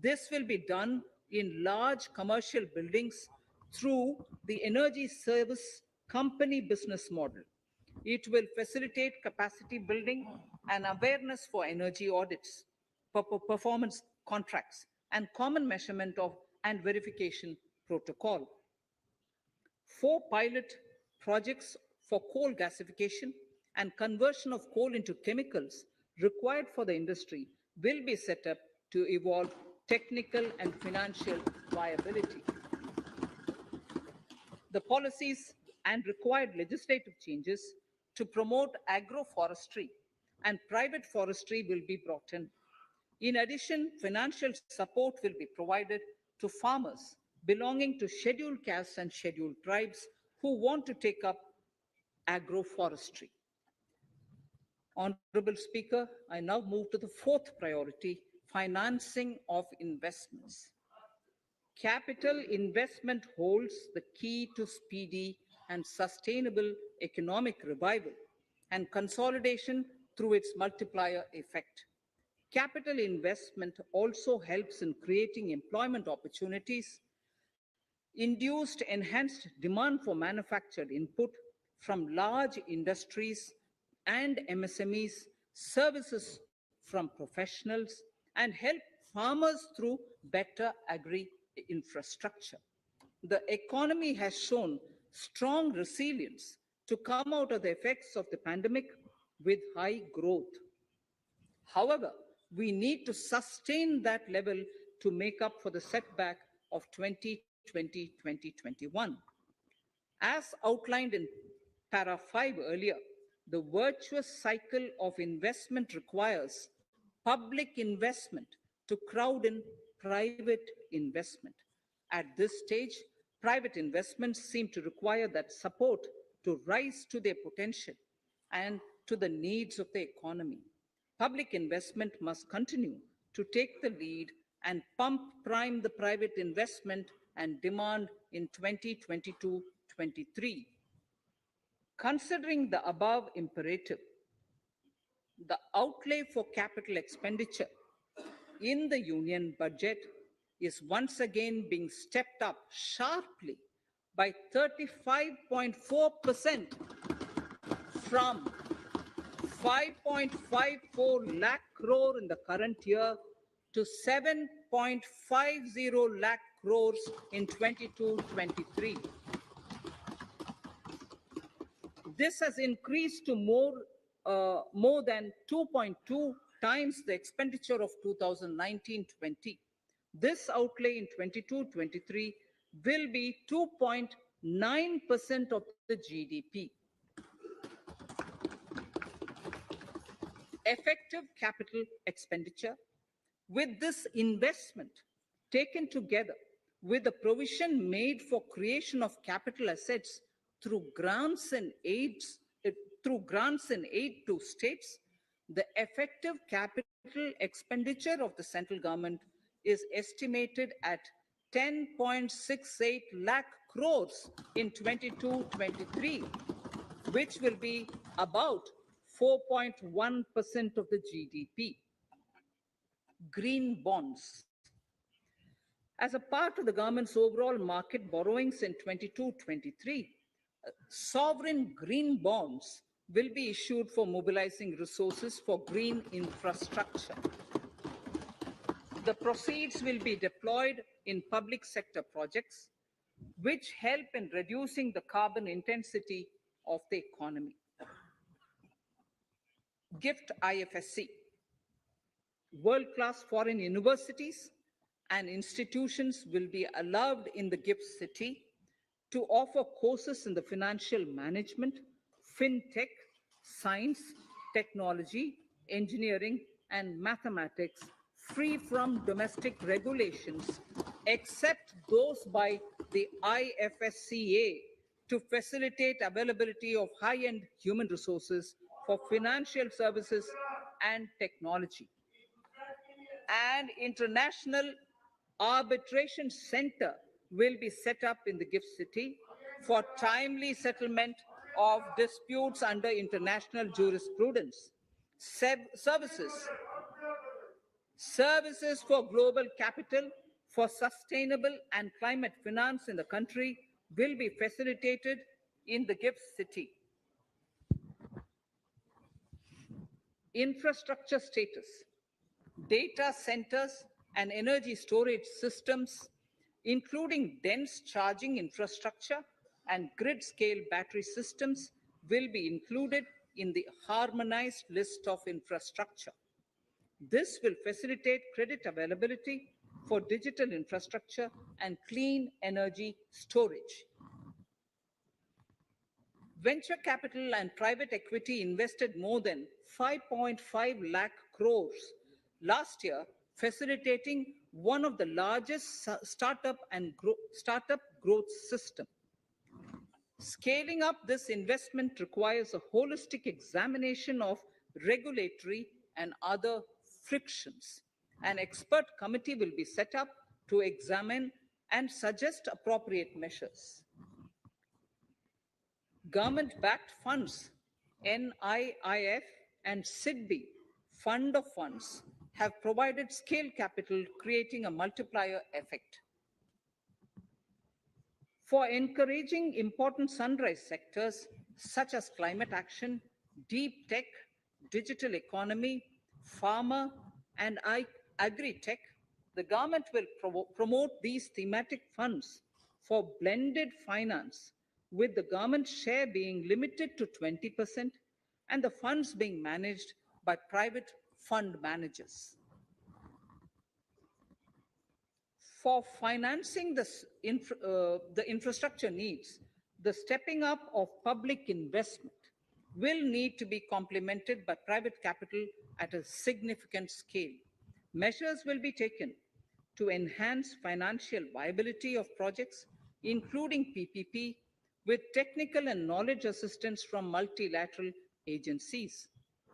This will be done in large commercial buildings through the energy service company business model. It will facilitate capacity building and awareness for energy audits, performance contracts, and common measurement of and verification protocol. 4 pilot projects for coal gasification and conversion of coal into chemicals required for the industry will be set up to evolve technical and financial viability. The policies and required legislative changes to promote agroforestry and private forestry will be brought in. In addition, financial support will be provided to farmers belonging to scheduled castes and scheduled tribes who want to take up agroforestry. Honorable Speaker, I now move to the fourth priority, financing of investments. Capital investment holds the key to speedy and sustainable economic revival and consolidation through its multiplier effect. Capital investment also helps in creating employment opportunities, induced enhanced demand for manufactured input from large industries and MSMEs, services from professionals, and help farmers through better agri infrastructure. The economy has shown strong resilience to come out of the effects of the pandemic with high growth. However, we need to sustain that level to make up for the setback of 2020-2021. As outlined in para 5 earlier, the virtuous cycle of investment requires public investment to crowd in private investment. At this stage, private investments seem to require that support to rise to their potential and to the needs of the economy. Public investment must continue to take the lead and pump prime the private investment and demand in 2022-23. Considering the above imperative, the outlay for capital expenditure in the union budget is once again being stepped up sharply by 35.4% from 5.54 lakh crore in the current year to 7.50 lakh crores in 22-23. This has increased to more than 2.2 times the expenditure of 2019-20. This outlay in 22-23 will be 2.9% of the GDP. Effective capital expenditure with this investment taken together with the provision made for creation of capital assets through grants and aid to states, the effective capital expenditure of the central government is estimated at 10.68 lakh crores in 22-23, which will be about 4.1% of the GDP. Green bonds. As a part of the government's overall market borrowings in 22-23, sovereign green bonds will be issued for mobilizing resources for green infrastructure. The proceeds will be deployed in public sector projects, which help in reducing the carbon intensity of the economy. Gift IFSC. World-class foreign universities and institutions will be allowed in the gift city to offer courses in the financial management, fintech, science, technology, engineering, and mathematics free from domestic regulations, except those by the IFSCA to facilitate availability of high-end human resources for financial services and technology. An international arbitration center will be set up in the gift city for timely settlement of disputes under international jurisprudence. Services, services for global capital for sustainable and climate finance in the country will be facilitated in the gift city. Infrastructure status. Data centers and energy storage systems, including dense charging infrastructure and grid scale battery systems, will be included in the harmonized list of infrastructure. This will facilitate credit availability for digital infrastructure and clean energy storage. Venture capital and private equity invested more than 5.5 lakh crores last year, facilitating one of the largest startup growth system. Scaling up this investment requires a holistic examination of regulatory and other frictions. An expert committee will be set up to examine and suggest appropriate measures. Government-backed funds, NIIF and SIDBI, Fund of Funds, have provided scale capital, creating a multiplier effect. For encouraging important sunrise sectors such as climate action, deep tech, digital economy, pharma, and agri-tech, the government will promote these thematic funds for blended finance, with the government share being limited to 20% and the funds being managed by private fund managers. For financing the infrastructure needs, the stepping up of public investment will need to be complemented by private capital at a significant scale. Measures will be taken to enhance financial viability of projects, including PPP, with technical and knowledge assistance from multilateral agencies.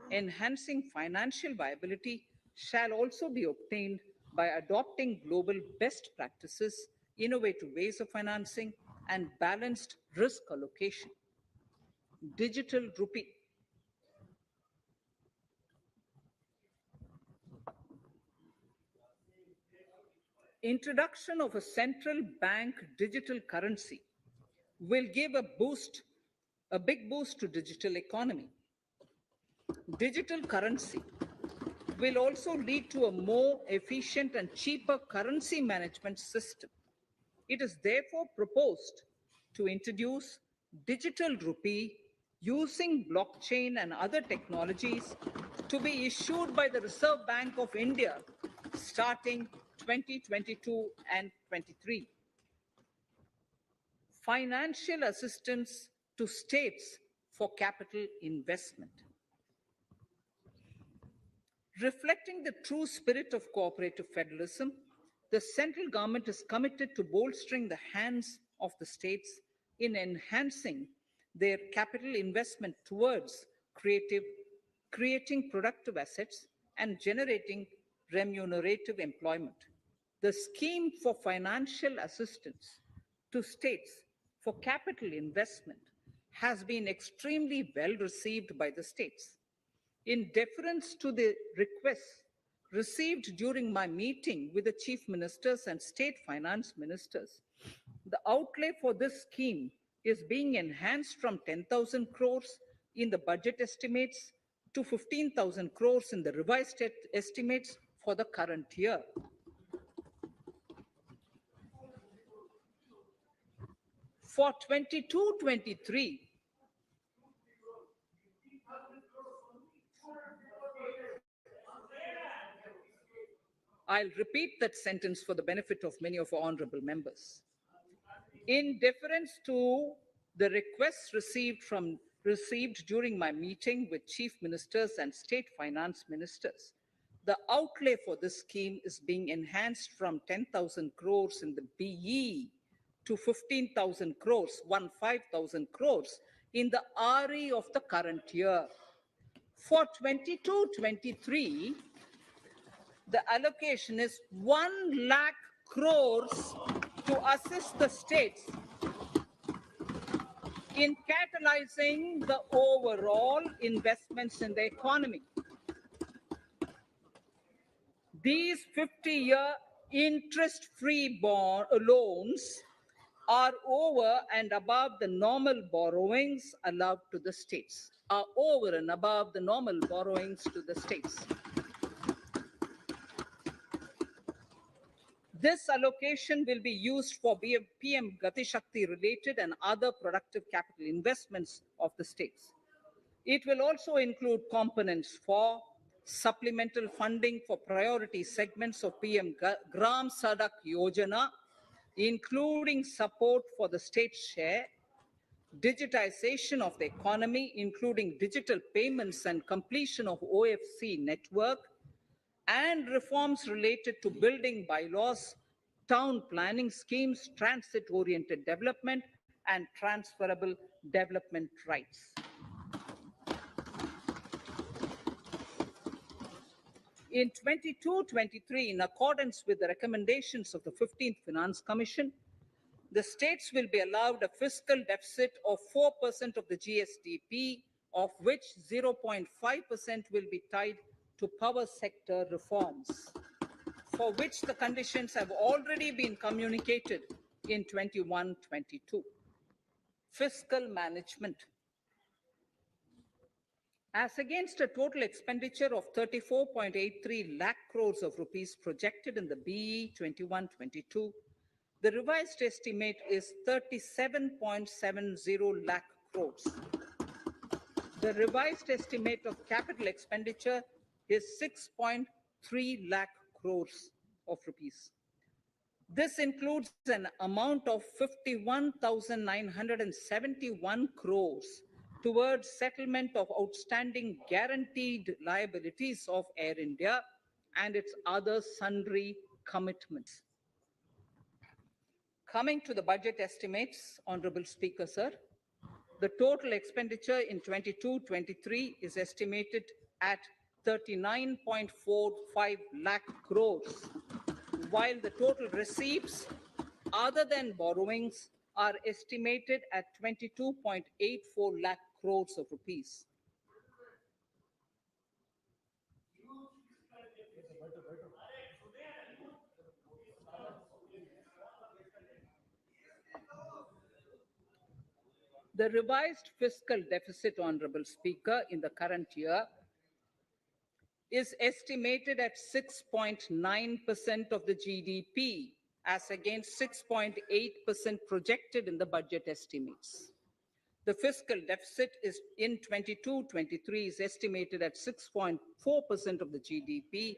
Enhancing financial viability shall also be obtained by adopting global best practices, innovative ways of financing, and balanced risk allocation. Digital rupee. Introduction of a central bank digital currency will give a big boost to digital economy. Digital currency will also lead to a more efficient and cheaper currency management system. It is therefore proposed to introduce digital rupee using blockchain and other technologies to be issued by the Reserve Bank of India starting 2022 and 23. Financial assistance to states for capital investment. Reflecting the true spirit of cooperative federalism, the central government is committed to bolstering the hands of the states in enhancing their capital investment towards creating productive assets and generating remunerative employment. The scheme for financial assistance to states for capital investment has been extremely well received by the states. In deference to the requests received during my meeting with the chief ministers and state finance ministers, the outlay for this scheme is being enhanced from 10,000 crores in the budget estimates to 15,000 crores in the revised estimates for the current year. For 22-23, I'll repeat that sentence for the benefit of many of our honorable members. In deference to the requests received during my meeting with chief ministers and state finance ministers, the outlay for this scheme is being enhanced from 10,000 crores in the BE to 15,000 crores, 15,000 crores in the RE of the current year. For 22-23, the allocation is 1 lakh crores to assist the states in catalyzing the overall investments in the economy. These 50-year interest-free loans are over and above the normal borrowings allowed to the states, are over and above the normal borrowings to the states. This allocation will be used for PM Gati Shakti related and other productive capital investments of the states. It will also include components for supplemental funding for priority segments of PM Gram Sadak Yojana, including support for the state share, digitization of the economy, including digital payments and completion of OFC network, and reforms related to building bylaws, town planning schemes, transit-oriented development, and transferable development rights. In 22-23, in accordance with the recommendations of the 15th Finance Commission, the states will be allowed a fiscal deficit of 4% of the GSDP, of which 0.5% will be tied to power sector reforms, for which the conditions have already been communicated in 21-22. Fiscal management. As against a total expenditure of 34.83 lakh crores of rupees projected in the BE 21-22, the revised estimate is 37.70 lakh crores. The revised estimate of capital expenditure is 6.3 lakh crores of rupees. This includes an amount of 51,971 crores towards settlement of outstanding guaranteed liabilities of Air India and its other sundry commitments. Coming to the budget estimates, Honorable Speaker, sir, the total expenditure in 22-23 is estimated at 39.45 lakh crores, while the total receipts other than borrowings are estimated at 22.84 lakh crores of rupees. The revised fiscal deficit, Honorable Speaker, in the current year is estimated at 6.9% of the GDP, as against 6.8% projected in the budget estimates. The fiscal deficit is in 22-23 is estimated at 6.4% of the GDP,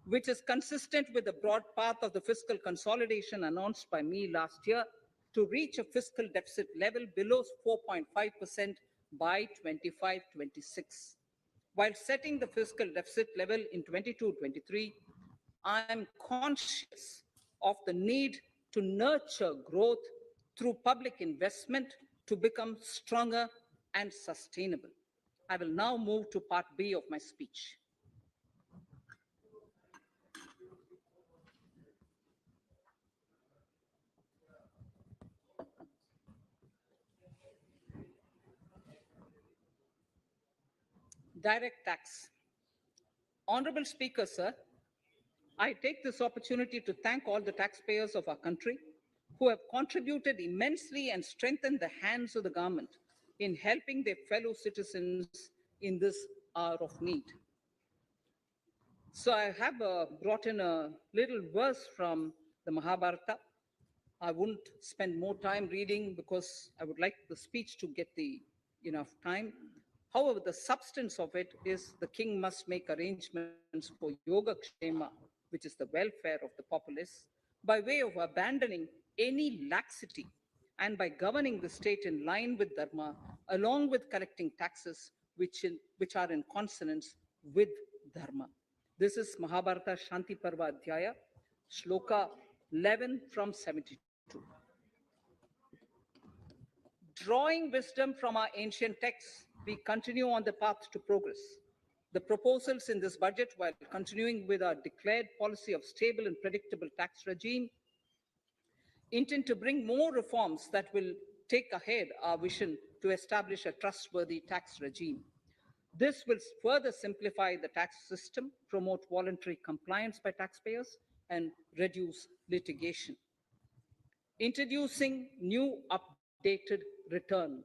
which is consistent with the broad path of the fiscal consolidation announced by me last year to reach a fiscal deficit level below 4.5% by 25-26. While setting the fiscal deficit level in 22-23, I am conscious of the need to nurture growth through public investment to become stronger and sustainable. I will now move to part B of my speech. Direct tax. Honorable Speaker, sir, I take this opportunity to thank all the taxpayers of our country who have contributed immensely and strengthened the hands of the government in helping their fellow citizens in this hour of need. So I have brought in a little verse from the Mahabharata. I wouldn't spend more time reading because I would like the speech to get the enough time. However, the substance of it is the king must make arrangements for yoga kshema, which which is the welfare of the populace, by way of abandoning any laxity and by governing the state in line with Dharma, along with collecting taxes which are in consonance with Dharma. This is Mahabharata Shanti Parva Adhyaya, Shloka 11 from 72. Drawing wisdom from our ancient texts, we continue on the path to progress. The proposals in this budget, while continuing with our declared policy of stable and predictable tax regime, intend to bring more reforms that will take ahead our vision to establish a trustworthy tax regime. This will further simplify the tax system, promote voluntary compliance by taxpayers, and reduce litigation. Introducing new updated return.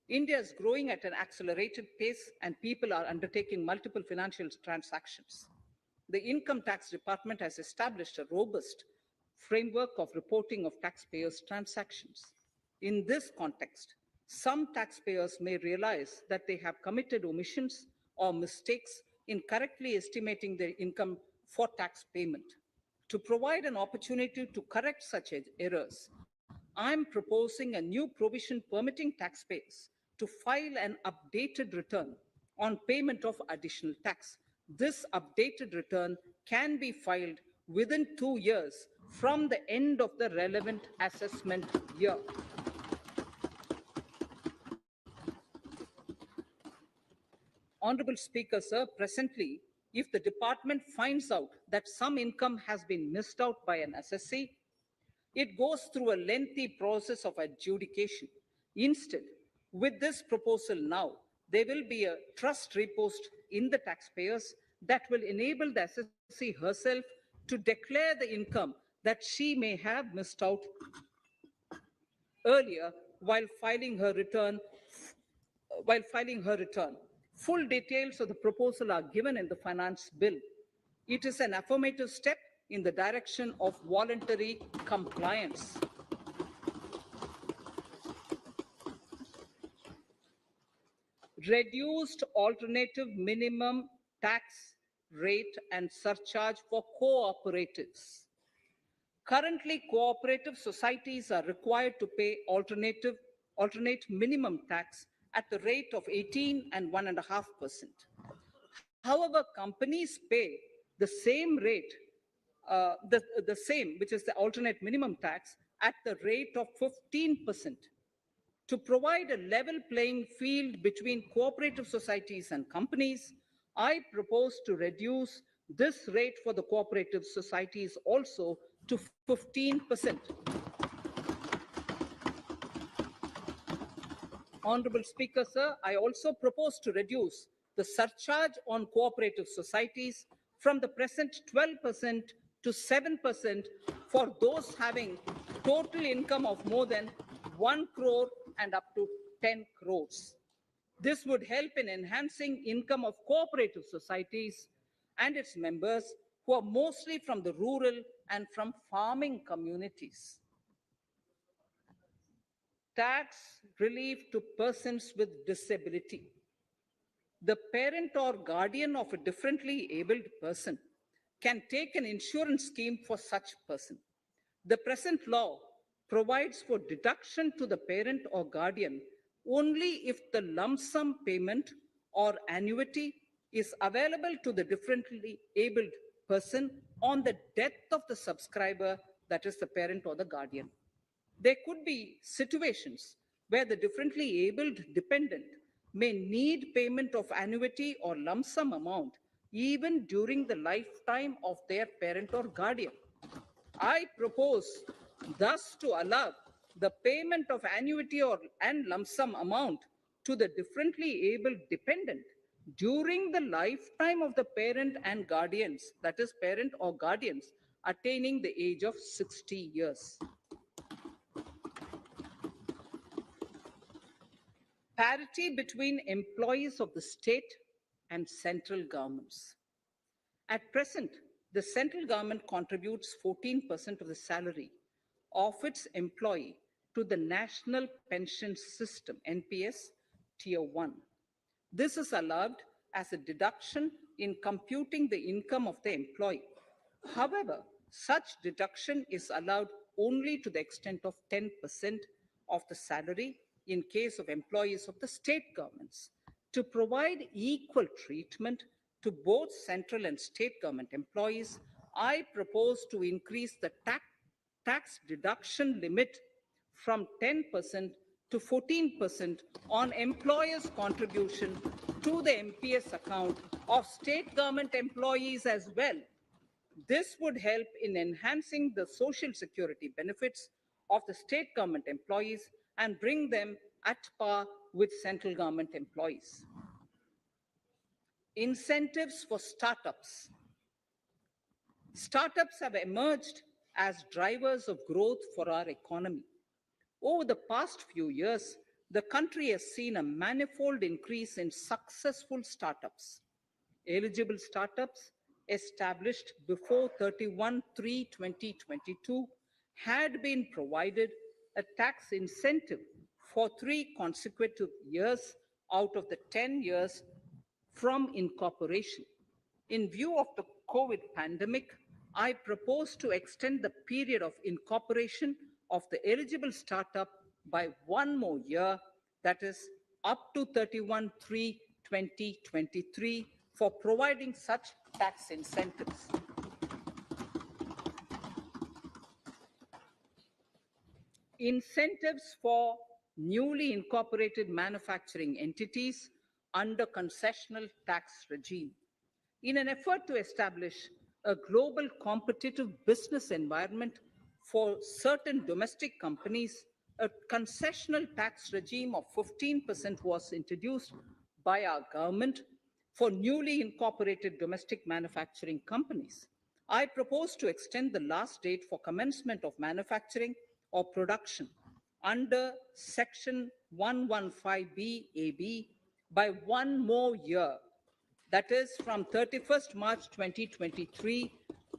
India is growing at an accelerated pace and people are undertaking multiple financial transactions. The Income Tax Department has established a robust framework of reporting of taxpayers' transactions. In this context, some taxpayers may realize that they have committed omissions or mistakes in correctly estimating their income for tax payment. To provide an opportunity to correct such errors, I'm proposing a new provision permitting taxpayers to file an updated return on payment of additional tax. This updated return can be filed within 2 years from the end of the relevant assessment year. Honorable Speaker, sir, presently, if the department finds out that some income has been missed out by an assessee, it goes through a lengthy process of adjudication. Instead, with this proposal now, there will be a trust repost in the taxpayers that will enable the assessee herself to declare the income that she may have missed out earlier while filing her return. Full details of the proposal are given in the finance bill. It is an affirmative step in the direction of voluntary compliance. Reduced alternative minimum tax rate and surcharge for cooperatives. Currently, cooperative societies are required to pay alternate minimum tax at the rate of 18 and 1.5%. However, companies pay the same rate, the same, which is the alternate minimum tax, at the rate of 15%. To provide a level playing field between cooperative societies and companies, I propose to reduce this rate for the cooperative societies also to 15%. Honorable Speaker, sir, I also propose to reduce the surcharge on cooperative societies from the present 12% to 7% for those having total income of more than 1 crore and up to 10 crores. This would help in enhancing income of cooperative societies and its members who are mostly from the rural and from farming communities. Tax relief to persons with disability. The parent or guardian of a differently abled person can take an insurance scheme for such person. The present law provides for deduction to the parent or guardian only if the lump sum payment or annuity is available to the differently abled person on the death of the subscriber, that is the parent or the guardian. There could be situations where the differently abled dependent may need payment of annuity or lump sum amount even during the lifetime of their parent or guardian. I propose thus to allow the payment of annuity and lump sum amount to the differently abled dependent during the lifetime of the parent and guardians, that is parent or guardians, attaining the age of 60 years. Parity between employees of the state and central governments. At present, the central government contributes 14% of the salary of its employee to the National Pension System, NPS, Tier 1. This is allowed as a deduction in computing the income of the employee. However, such deduction is allowed only to the extent of 10% of the salary in case of employees of the state governments. To provide equal treatment to both central and state government employees, I propose to increase the tax deduction limit from 10% to 14% on employers' contribution to the MPS account of state government employees as well. This would help in enhancing the social security benefits of the state government employees and bring them at par with central government employees. Incentives for startups. Startups have emerged as drivers of growth for our economy. Over the past few years, the country has seen a manifold increase in successful startups. Eligible startups established before 31/3/2022 had been provided a tax incentive for 3 consecutive years out of the 10 years from incorporation. In view of the COVID pandemic, I propose to extend the period of incorporation of the eligible startup by 1 more year, that is up to 31/3/2023, for providing such tax incentives. Incentives for newly incorporated manufacturing entities under concessional tax regime. In an effort to establish a global competitive business environment for certain domestic companies, a concessional tax regime of 15% was introduced by our government for newly incorporated domestic manufacturing companies. I propose to extend the last date for commencement of manufacturing or production under Section 115B by 1 more year, that is from 31st March 2023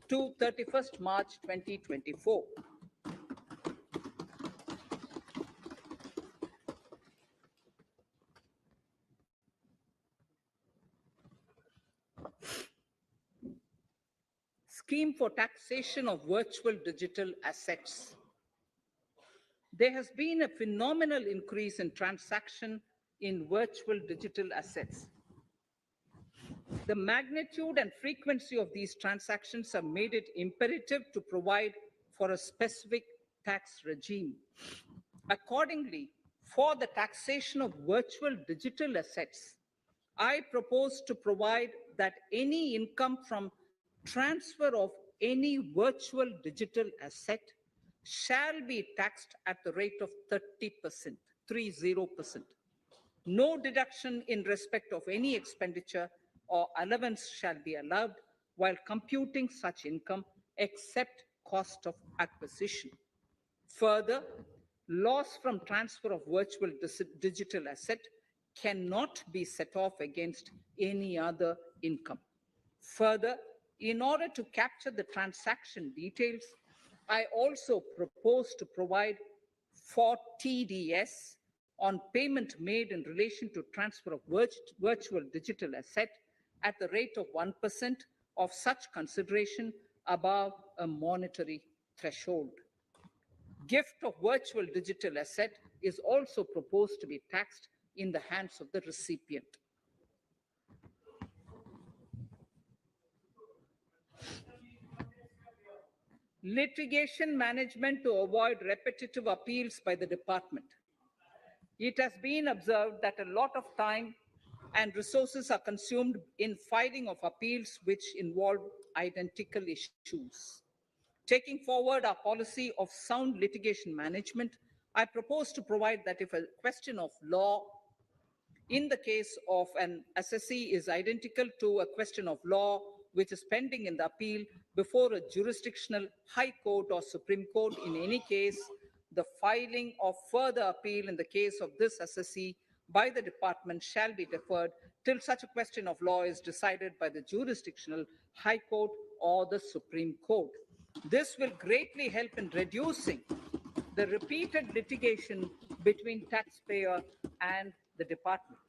to 31st March 2024. Scheme for taxation of virtual digital assets. There has been a phenomenal increase in transaction in virtual digital assets. The magnitude and frequency of these transactions have made it imperative to provide for a specific tax regime. Accordingly, for the taxation of virtual digital assets, I propose to provide that any income from transfer of any virtual digital asset shall be taxed at the rate of 30%, 30%. No deduction in respect of any expenditure or allowance shall be allowed while computing such income except cost of acquisition. Further, loss from transfer of virtual digital asset cannot be set off against any other income. Further, in order to capture the transaction details, I also propose to provide for TDS on payment made in relation to transfer of virtual digital asset at the rate of 1% of such consideration above a monetary threshold. Gift of virtual digital asset is also proposed to be taxed in the hands of the recipient. Litigation management to avoid repetitive appeals by the department. It has been observed that a lot of time and resources are consumed in filing of appeals which involve identical issues. Taking forward our policy of sound litigation management, I propose to provide that if a question of law in the case of an assessee is identical to a question of law which is pending in the appeal before a jurisdictional high court or Supreme Court, in any case, the filing of further appeal in the case of this assessee by the department shall be deferred till such a question of law is decided by the jurisdictional high court or the Supreme Court. This will greatly help in reducing the repeated litigation between taxpayer and the department.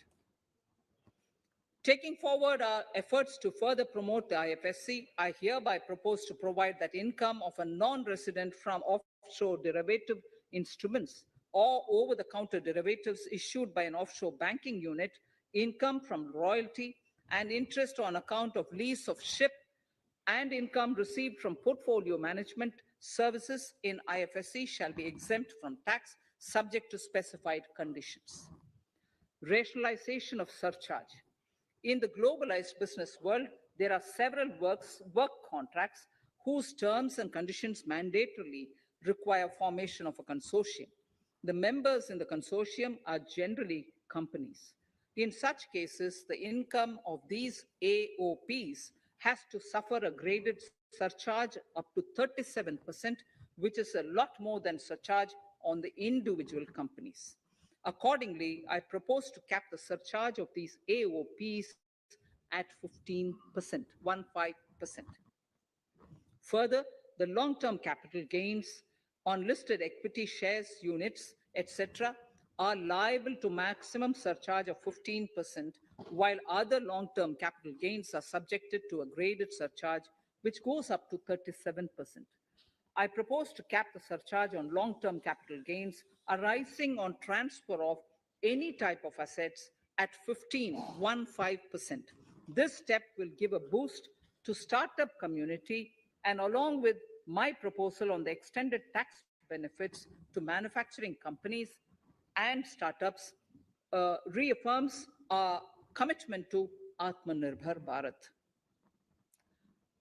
Taking forward our efforts to further promote the IFSC, I hereby propose to provide that income of a non-resident from offshore derivative instruments or over-the-counter derivatives issued by an offshore banking unit, income from royalty and interest on account of lease of ship, and income received from portfolio management services in IFSC shall be exempt from tax subject to specified conditions. Rationalization of surcharge. In the globalized business world, there are several work contracts whose terms and conditions mandatorily require formation of a consortium. The members in the consortium are generally companies. In such cases, the income of these AOPs has to suffer a graded surcharge up to 37%, which is a lot more than surcharge on the individual companies. Accordingly, I propose to cap the surcharge of these AOPs at 15%, 15%. Further, the long-term capital gains on listed equity shares, units, etc., are liable to maximum surcharge of 15%, while other long-term capital gains are subjected to a graded surcharge, which goes up to 37%. I propose to cap the surcharge on long-term capital gains arising on transfer of any type of assets at 15%. This step will give a boost to startup community, and along with my proposal on the extended tax benefits to manufacturing companies and startups, reaffirms our commitment to Atmanirbhar Bharat.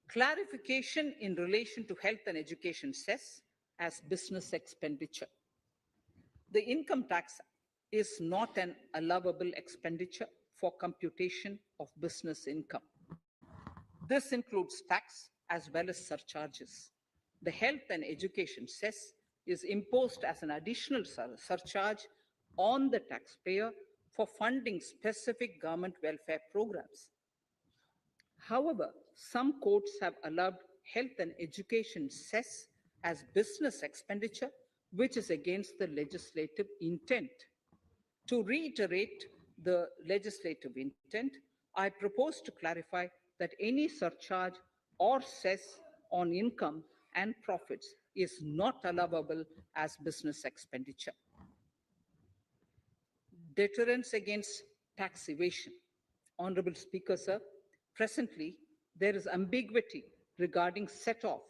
Clarification in relation to health and education cess as business expenditure. The income tax is not an allowable expenditure for computation of business income. This includes tax as well as surcharges. The health and education cess is imposed as an additional surcharge on the taxpayer for funding specific government welfare programs. However, some courts have allowed health and education cess as business expenditure, which is against the legislative intent. To reiterate the legislative intent, I propose to clarify that any surcharge or cess on income and profits is not allowable as business expenditure. Deterrence against tax evasion. Honorable Speaker, sir, presently there is ambiguity regarding set-off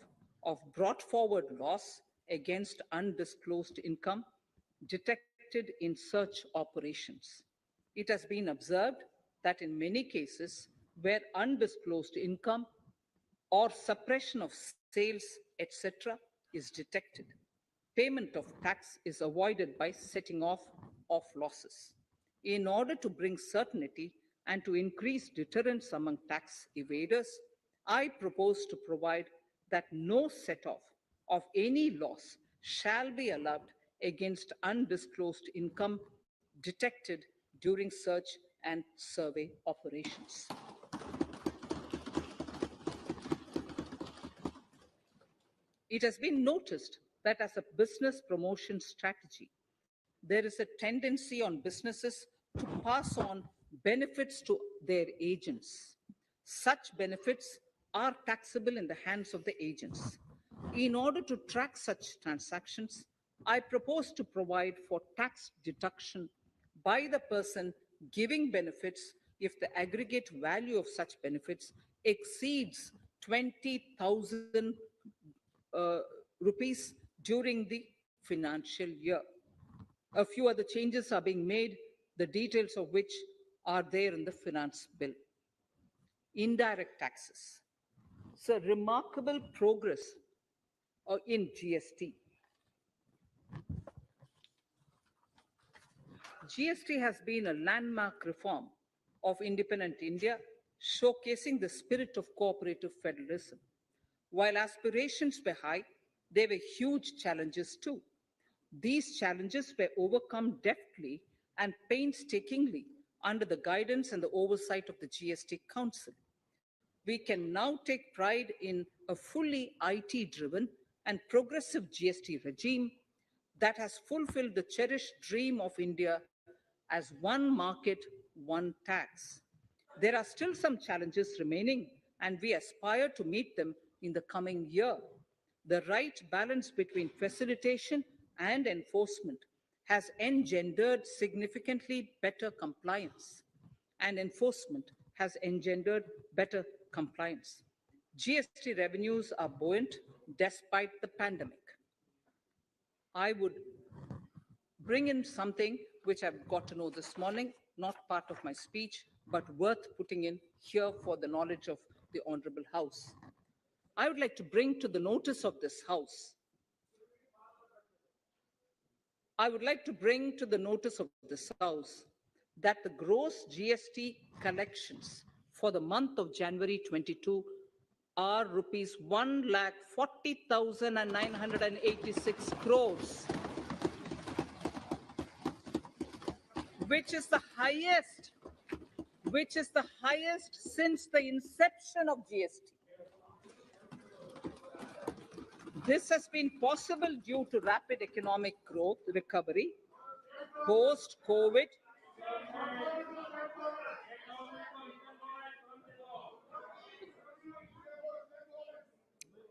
of brought forward loss against undisclosed income detected in search operations. It has been observed that in many cases where undisclosed income or suppression of sales, etc., is detected, payment of tax is avoided by setting off of losses. In order to bring certainty and to increase deterrence among tax evaders, I propose to provide that no set off of any loss shall be allowed against undisclosed income detected during search and survey operations. It has been noticed that as a business promotion strategy, there is a tendency on businesses to pass on benefits to their agents. Such benefits are taxable in the hands of the agents. In order to track such transactions, I propose to provide for tax deduction by the person giving benefits if the aggregate value of such benefits exceeds 20,000 rupees during the financial year. A few other changes are being made, the details of which are there in the finance bill. Indirect taxes. So, remarkable progress in GST. GST has been a landmark reform of independent India, showcasing the spirit of cooperative federalism. While aspirations were high, there were huge challenges too. These challenges were overcome deftly and painstakingly under the guidance and the oversight of the GST Council. We can now take pride in a fully IT-driven and progressive GST regime that has fulfilled the cherished dream of India as one market, one tax. There are still some challenges remaining, and we aspire to meet them in the coming year. The right balance between facilitation and enforcement has engendered significantly better compliance, and enforcement has engendered better compliance. GST revenues are buoyant despite the pandemic. I would bring in something which I've got to know this morning, not part of my speech, but worth putting in here for the knowledge of the Honorable House. I would like to bring to the notice of this House, I would like to bring to the notice of this House that the gross GST collections for the month of January 22 are rupees 1,40,986 crores, which is the highest, since the inception of GST. This has been possible due to rapid economic growth recovery post COVID.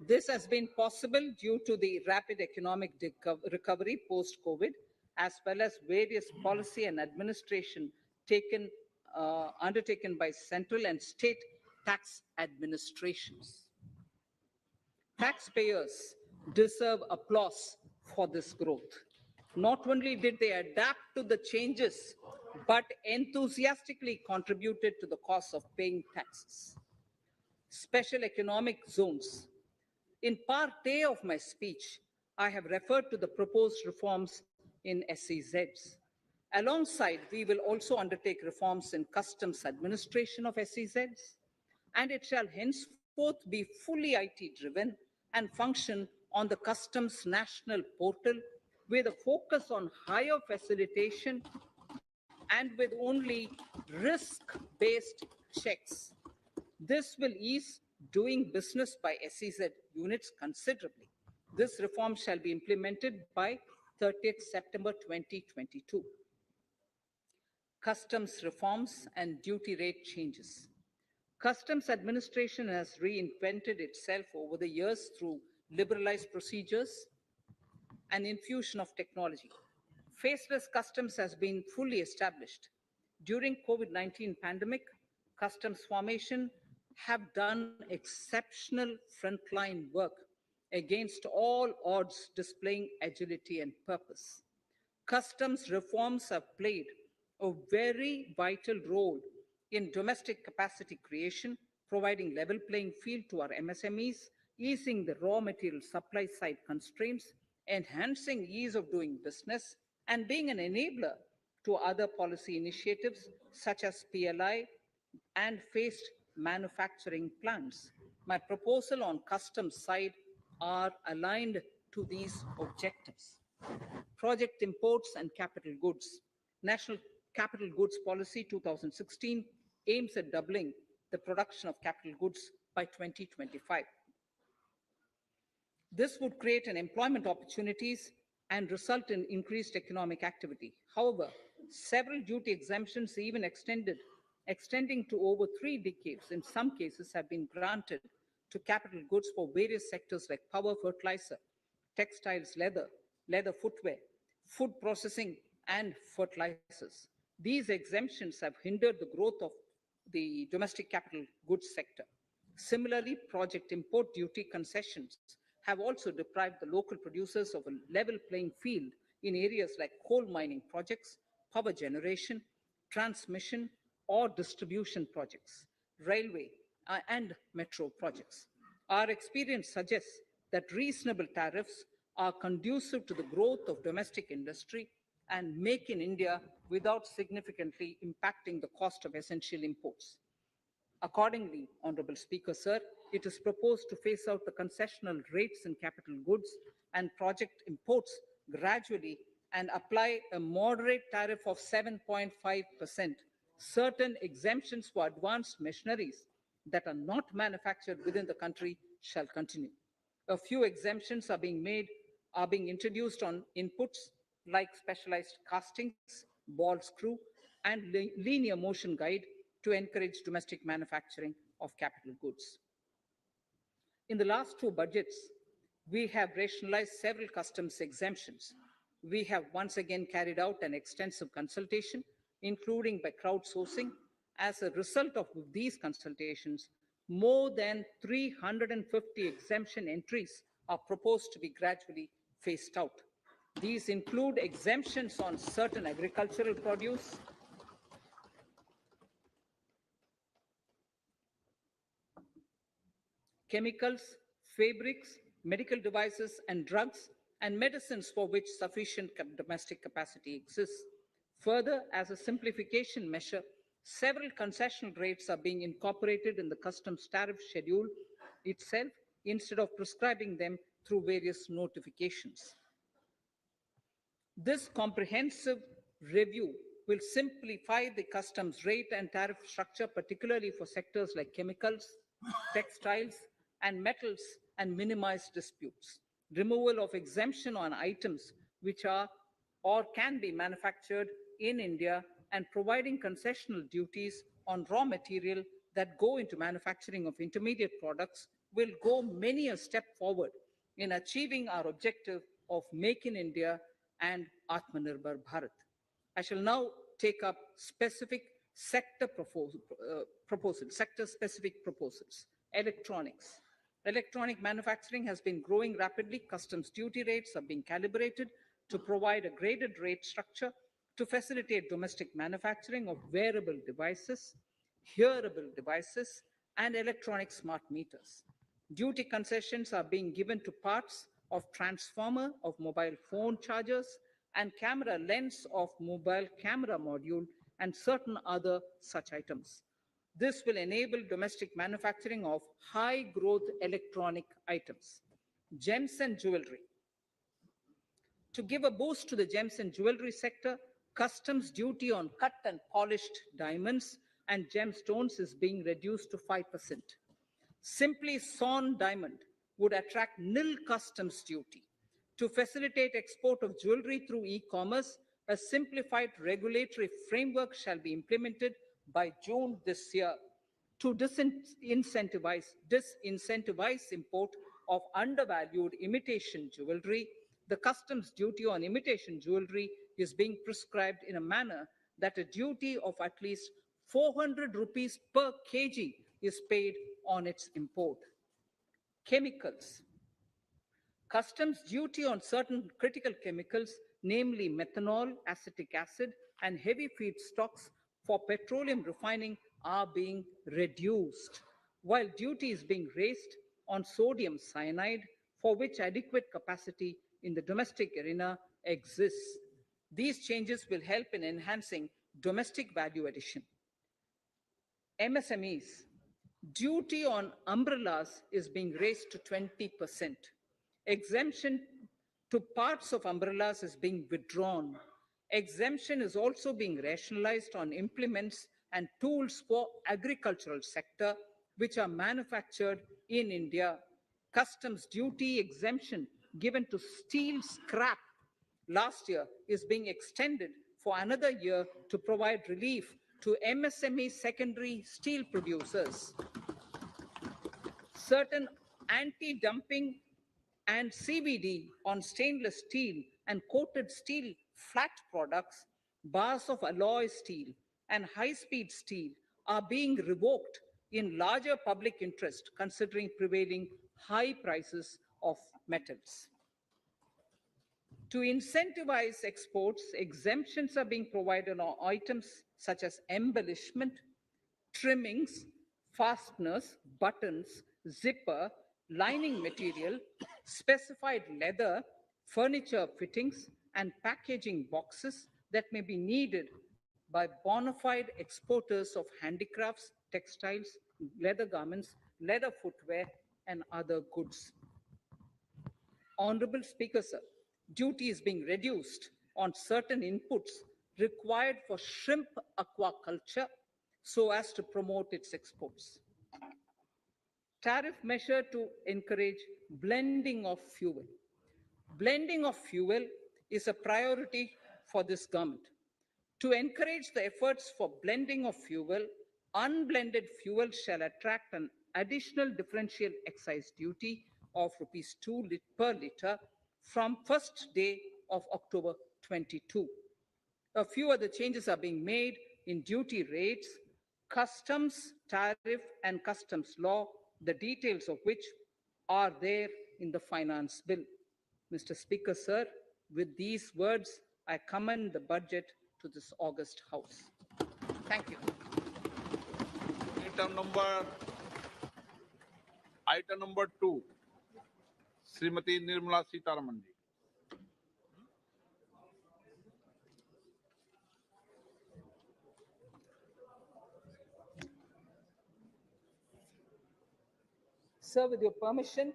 This has been possible due to the rapid economic recovery post COVID, as well as various policy and administration undertaken by central and state tax administrations. Taxpayers deserve applause for this growth. Not only did they adapt to the changes, but enthusiastically contributed to the cost of paying taxes. Special economic zones. In part A of my speech, I have referred to the proposed reforms in SEZs. Alongside, we will also undertake reforms in customs administration of SEZs, and it shall henceforth be fully IT driven and function on the customs national portal with a focus on higher facilitation and with only risk-based checks. This will ease doing business by SEZ units considerably. This reform shall be implemented by 30th September 2022. Customs reforms and duty rate changes. Customs administration has reinvented itself over the years through liberalized procedures and infusion of technology. Faceless customs has been fully established. During COVID-19 pandemic, customs formation have done exceptional frontline work against all odds, displaying agility and purpose. Customs reforms have played a very vital role in domestic capacity creation, providing level playing field to our MSMEs, easing the raw material supply side constraints, enhancing ease of doing business, and being an enabler to other policy initiatives such as PLI and phased manufacturing plans. My proposal on customs side are aligned to these objectives. Project imports and capital goods. National Capital Goods Policy 2016 aims at doubling the production of capital goods by 2025. This would create an employment opportunities and result in increased economic activity. However, several duty exemptions, even extending to over 3 decades, in some cases have been granted to capital goods for various sectors like power, fertilizer, textiles, leather footwear, food processing, and fertilizers. These exemptions have hindered the growth of the domestic capital goods sector. Similarly, project import duty concessions have also deprived the local producers of a level playing field in areas like coal mining projects, power generation, transmission, or distribution projects, railway and metro projects. Our experience suggests that reasonable tariffs are conducive to the growth of domestic industry and make in India without significantly impacting the cost of essential imports. Accordingly, Honorable Speaker, sir, it is proposed to phase out the concessional rates in capital goods and project imports gradually and apply a moderate tariff of 7.5%. Certain exemptions for advanced machineries that are not manufactured within the country shall continue. A few exemptions are being introduced on inputs like specialized castings, ball screw, and linear motion guide to encourage domestic manufacturing of capital goods. In the last two budgets, we have rationalized several customs exemptions. We have once again carried out an extensive consultation, including by crowdsourcing. As a result of these consultations, more than 350 exemption entries are proposed to be gradually phased out. These include exemptions on certain agricultural produce, chemicals, fabrics, medical devices, and drugs, and medicines for which sufficient domestic capacity exists. Further, as a simplification measure, several concessional rates are being incorporated in the customs tariff schedule itself instead of prescribing them through various notifications. This comprehensive review will simplify the customs rate and tariff structure, particularly for sectors like chemicals, textiles, and metals, and minimize disputes. Removal of exemption on items which are or can be manufactured in India and providing concessional duties on raw material that go into manufacturing of intermediate products will go many a step forward in achieving our objective of Make in India and Atmanirbhar Bharat. I shall now take up specific proposals, sector-specific proposals. Electronics. Electronic manufacturing has been growing rapidly. Customs duty rates are being calibrated to provide a graded rate structure to facilitate domestic manufacturing of wearable devices, hearable devices, and electronic smart meters. Duty concessions are being given to parts of transformer of mobile phone chargers and camera lens of mobile camera module and certain other such items. This will enable domestic manufacturing of high growth electronic items. Gems and jewelry. To give a boost to the gems and jewelry sector, customs duty on cut and polished diamonds and gemstones is being reduced to 5%. Simply sawn diamond would attract nil customs duty. To facilitate export of jewelry through e-commerce, a simplified regulatory framework shall be implemented by June this year to disincentivize import of undervalued imitation jewelry. The customs duty on imitation jewelry is being prescribed in a manner that a duty of at least 400 rupees per kg is paid on its import. Chemicals. Customs duty on certain critical chemicals, namely methanol, acetic acid, and heavy feedstocks for petroleum refining are being reduced, while duty is being raised on sodium cyanide, for which adequate capacity in the domestic arena exists. These changes will help in enhancing domestic value addition. MSMEs. Duty on umbrellas is being raised to 20%. Exemption to parts of umbrellas is being withdrawn. Exemption is also being rationalized on implements and tools for agricultural sector which are manufactured in India. Customs duty exemption given to steel scrap last year is being extended for another year to provide relief to MSME secondary steel producers. Certain anti-dumping and CVD on stainless steel and coated steel flat products, bars of alloy steel, and high-speed steel are being revoked in larger public interest considering prevailing high prices of metals. To incentivize exports, exemptions are being provided on items such as embellishment, trimmings, fasteners, buttons, zipper, lining material, specified leather, furniture fittings, and packaging boxes that may be needed by bona fide exporters of handicrafts, textiles, leather garments, leather footwear, and other goods. Honorable Speaker, sir, duty is being reduced on certain inputs required for shrimp aquaculture so as to promote its exports. Tariff measure to encourage blending of fuel. Blending of fuel is a priority for this government. To encourage the efforts for blending of fuel, unblended fuel shall attract an additional differential excise duty of rupees 2 per litre from first day of October 22. A few other changes are being made in duty rates, customs tariff, and customs law, the details of which are there in the finance bill. Mr. Speaker, sir, with these words, I commend the budget to this August House. Thank you. Item number item number 2 Shrimati Nirmala Sitharaman ji. Sir, with your permission,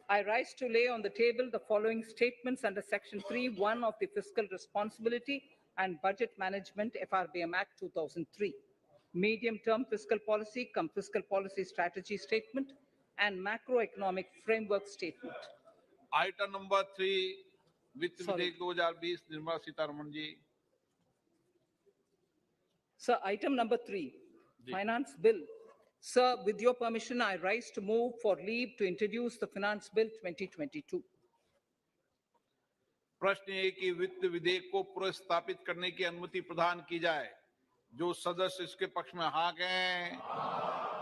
I rise to lay on the table the following statements under Section 3(1) of the Fiscal Responsibility and Budget Management FRBM Act 2003. Medium-term fiscal policy cum fiscal policy strategy statement and macroeconomic framework statement. Item number 3 वित्त Sorry. विधेयक 2020 Nirmala Sitharaman ji. Sir, item number 3, Finance Bill. Sir, with your permission, I rise to move for leave to introduce the Finance Bill 2022. प्रश्न ये कि वित्त विधेयक को पुनर्स्थापित करने की अनुमति प्रदान की जाए। जो सदस्य इसके पक्ष में हाँ कहें,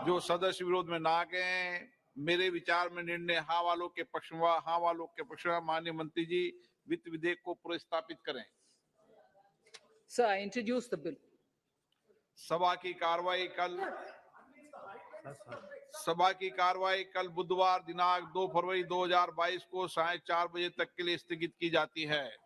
जो सदस्य विरोध में ना कहें। मेरे विचार में निर्णय हाँ वालों के पक्ष में, हाँ वालों के पक्ष में। माननीय मंत्री जी, वित्त विधेयक को पुनर्स्थापित करें। Sir, I introduce the bill. सभा की कार्रवाई कल बुधवार दिनांक 2 फरवरी 2022 को 4:30 बजे तक के लिए स्थगित की जाती है।